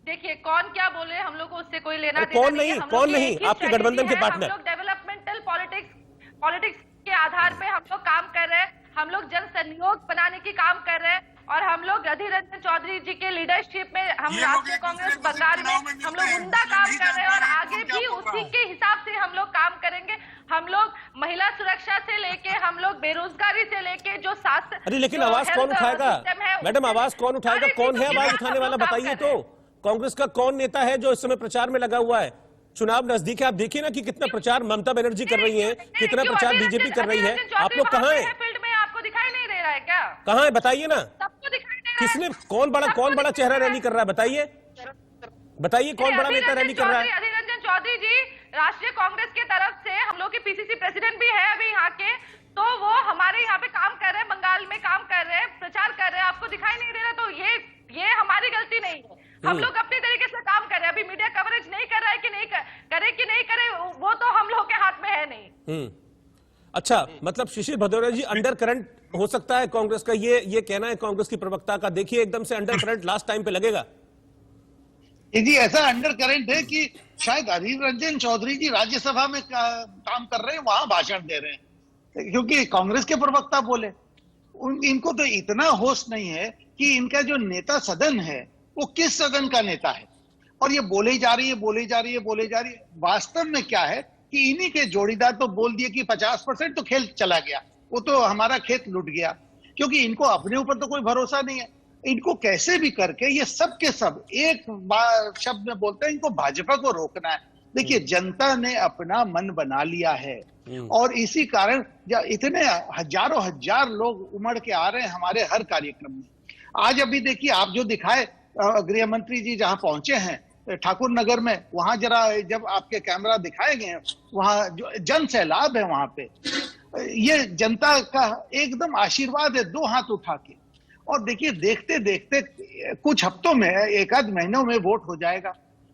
देखिए कौन क्या बोले, हम लोग को उससे कोई लेना देना कौन नहीं है। नहीं, कौन नहीं, आपके गठबंधन के पार्टनर। हम लोग डेवलपमेंटल पॉलिटिक्स के आधार पे हम लोग काम कर रहे हैं, हम लोग जन सहयोग बनाने की काम कर रहे हैं, और हम लोग अधीर रंजन चौधरी जी के लीडरशिप में हम राष्ट्रीय कांग्रेस बंगाल में हम लोग उम्दा काम कर रहे हैं, और आगे भी उसी के हिसाब से हम लोग काम करेंगे। हम लोग महिला सुरक्षा से लेके, हम लोग बेरोजगारी से लेके, जो स्वास्थ्य। अरे लेकिन आवाज कौन उठाएगा मैडम, आवाज कौन उठाएगा? कौन है आवाज उठाने वाला? बताइए तो। कांग्रेस का कौन नेता है जो इस समय प्रचार में लगा हुआ है? चुनाव नजदीक है, आप देखिए ना कि कितना प्रचार ममता बनर्जी कर रही है, कितना प्रचार बीजेपी कर रही है। आप लोग कहाँ हैं? फील्ड में आपको दिखाई नहीं दे रहा है क्या? कहाँ है बताइए ना। सबको दिखाई दे रहा है। किसने, कौन बड़ा चेहरा रैली कर रहा है? बताइए कौन बड़ा नेता रैली कर रहा है? अधीर रंजन चौधरी जी राष्ट्रीय कांग्रेस के तरफ से, हम लोग के पीसीसी प्रेसिडेंट भी है अभी यहाँ के, तो वो हमारे यहाँ पे काम कर रहे हैं, बंगाल में काम कर रहे हैं, प्रचार कर रहे हैं। आपको दिखाई नहीं दे रहा, तो ये हमारी गलती नहीं है। हम लोग अपने तरीके से काम कर रहे हैं। अभी मीडिया कवरेज नहीं कर रहा है कि नहीं करे, वो तो हम लोग के हाथ में है नहीं। अच्छा, मतलब शिशिर भदौरिया जी, अंडर करंट हो सकता है कांग्रेस का, ये कहना है कांग्रेस की प्रवक्ता का। देखिए एकदम से अंडर करंट लास्ट टाइम पे लगेगा जी। ऐसा अंडर करंट है कि शायद अधीर रंजन चौधरी जी राज्यसभा में काम कर रहे हैं, वहां भाषण दे रहे हैं, क्योंकि कांग्रेस के प्रवक्ता बोले। इनको तो इतना होश नहीं है कि इनका जो नेता सदन है वो किस सदन का नेता है, और ये बोले जा रही है। वास्तव में क्या है कि इन्हीं के जोड़ीदार तो बोल दिए कि 50% तो खेल चला गया, वो तो हमारा खेत लुट गया, क्योंकि इनको अपने ऊपर तो कोई भरोसा नहीं है। इनको कैसे भी करके ये सब के सब एक शब्द में बोलते हैं, इनको भाजपा को रोकना है। देखिए जनता ने अपना मन बना लिया है, और इसी कारण इतने हजारों हजार लोग उमड़ के आ रहे हैं हमारे हर कार्यक्रम में। आज अभी देखिए, आप जो दिखाए, गृह मंत्री जी जहां पहुंचे हैं ठाकुर नगर में, वहां जरा जब आपके कैमरा दिखाए गए हैं, वहां जो जन सैलाब है वहां पे, ये जनता का एकदम आशीर्वाद है 2 हाथ उठा के। और देखिए देखते देखते कुछ हफ्तों में, 1 महीनों में वोट हो जाएगा,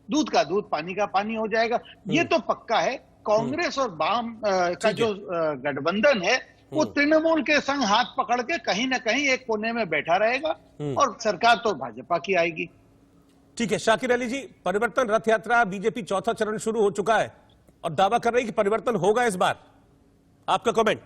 दूध का दूध पानी का पानी हो जाएगा। ये तो पक्का है। कांग्रेस और वाम का जो गठबंधन है वो तृणमूल के संग हाथ पकड़ के कहीं ना कहीं एक कोने में बैठा रहेगा, और सरकार तो भाजपा की आएगी। ठीक है शाकिर अली जी, परिवर्तन रथ यात्रा बीजेपी चौथा चरण शुरू हो चुका है और दावा कर रही है कि परिवर्तन होगा इस बार। आपका कमेंट?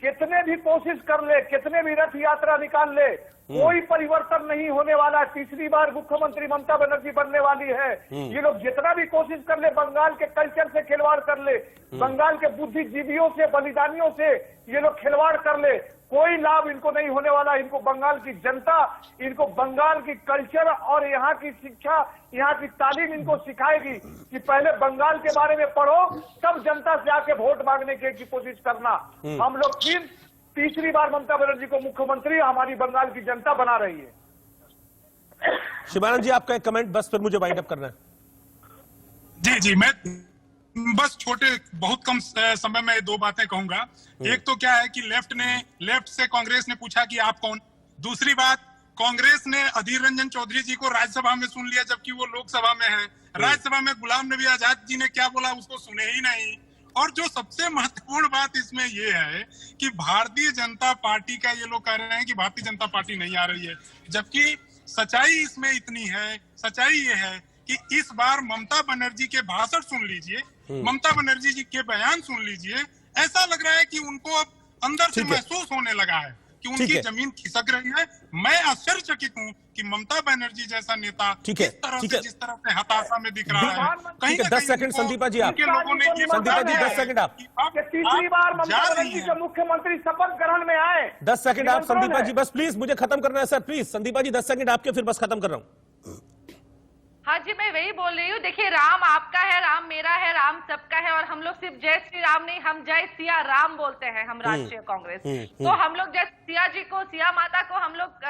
कितने भी कोशिश कर ले, कितने भी रथ यात्रा निकाल ले, कोई परिवर्तन नहीं होने वाला। तीसरी बार मुख्यमंत्री ममता बनर्जी बनने वाली है। ये लोग जितना भी कोशिश कर ले, बंगाल के कल्चर से खिलवाड़ कर ले, बंगाल के बुद्धिजीवियों से, बलिदानियों से ये लोग खिलवाड़ कर ले, कोई लाभ इनको नहीं होने वाला। इनको बंगाल की जनता, इनको बंगाल की कल्चर और यहाँ की शिक्षा, यहाँ की तालीम इनको सिखाएगी कि पहले बंगाल के बारे में पढ़ो, तब जनता से आके वोट मांगने की कोशिश करना। हम लोग फिर तीसरी बार ममता बनर्जी को मुख्यमंत्री हमारी बंगाल की जनता बना रही है। शिवानंद जी आपका एक कमेंट बस, फिर मुझे वाइंड अप करना है। जी, मैं बस बहुत कम समय में 2 बातें कहूंगा। एक तो क्या है कि लेफ्ट से कांग्रेस ने पूछा कि आप कौन। दूसरी बात, कांग्रेस ने अधीर रंजन चौधरी जी को राज्यसभा में सुन लिया, जबकि वो लोकसभा में है। राज्यसभा में गुलाम नबी आजाद जी ने क्या बोला उसको सुने ही नहीं। और जो सबसे महत्वपूर्ण बात इसमें ये है कि भारतीय जनता पार्टी का, ये लोग कह रहे हैं कि भारतीय जनता पार्टी नहीं आ रही है, जबकि सच्चाई इसमें इतनी है, सच्चाई ये है कि इस बार ममता बनर्जी के भाषण सुन लीजिए, ममता बनर्जी जी के बयान सुन लीजिए, ऐसा लग रहा है कि उनको अब अंदर से महसूस होने लगा है कि उनकी जमीन खिसक रही है। मैं आश्चर्यचकित हूँ कि ममता बनर्जी जैसा नेता जिस तरह से हताशा में दिख रहा है, कहीं 10 सेकंड संदीपा जी, आप लोगों ने ये संदीपा जी 10 सेकंड आप तीसरी बार ममता बनर्जी के मुख्यमंत्री शपथ ग्रहण में आए। 10 सेकंड आप संदीपा जी, बस प्लीज मुझे खत्म करना है sir, please Sandeepa ji 10 second आपके, फिर बस खत्म कर रहा हूँ। हाँ जी, मैं वही बोल रही हूँ। देखिए, राम आपका है, राम मेरा है, राम सबका है, और हम लोग सिर्फ जय श्री राम नहीं, हम जय सिया राम बोलते हैं, हम राष्ट्रीय कांग्रेस। तो हम लोग जय सिया जी को, सिया माता को हम लोग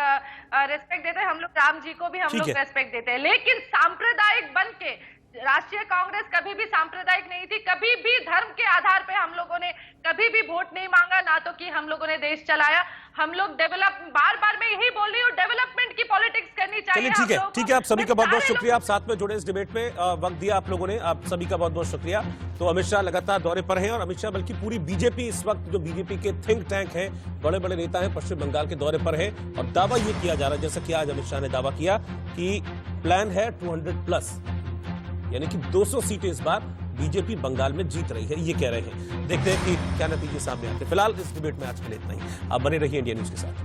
रेस्पेक्ट देते हैं, हम लोग राम जी को भी हम लोग रेस्पेक्ट देते हैं। लेकिन सांप्रदायिक बन के राष्ट्रीय कांग्रेस कभी भी सांप्रदायिक नहीं थी, कभी भी धर्म के आधार पे हम लोगों ने कभी भी वोट नहीं मांगा, ना तो कि हम लोगों ने देश चलाया। हम लोग बार बार मैं यही बोल रही हूँ, डेवलपमेंट की पॉलिटिक्स करनी चाहिए। चलिए ठीक है, आप सभी का बहुत बहुत शुक्रिया, आप साथ में जुड़े इस डिबेट में, वक्त दिया आप लोगों ने, आप सभी का बहुत बहुत शुक्रिया। तो अमित शाह लगातार दौरे पर हैं, और अमित शाह बल्कि पूरी बीजेपी इस वक्त, जो बीजेपी के थिंक टैंक हैं, बड़े बड़े नेता हैं, पश्चिम बंगाल के दौरे पर हैं, और दावा ये किया जा रहा है, जैसा कि आज अमित शाह ने दावा किया कि प्लान है 200+, यानी कि 200 सीटें इस बार बीजेपी बंगाल में जीत रही है, ये कह रहे हैं। देखते हैं कि क्या नतीजे सामने आते हैं। फिलहाल इस डिबेट में आज के लिए इतना ही। आप बने रहिए इंडिया न्यूज के साथ।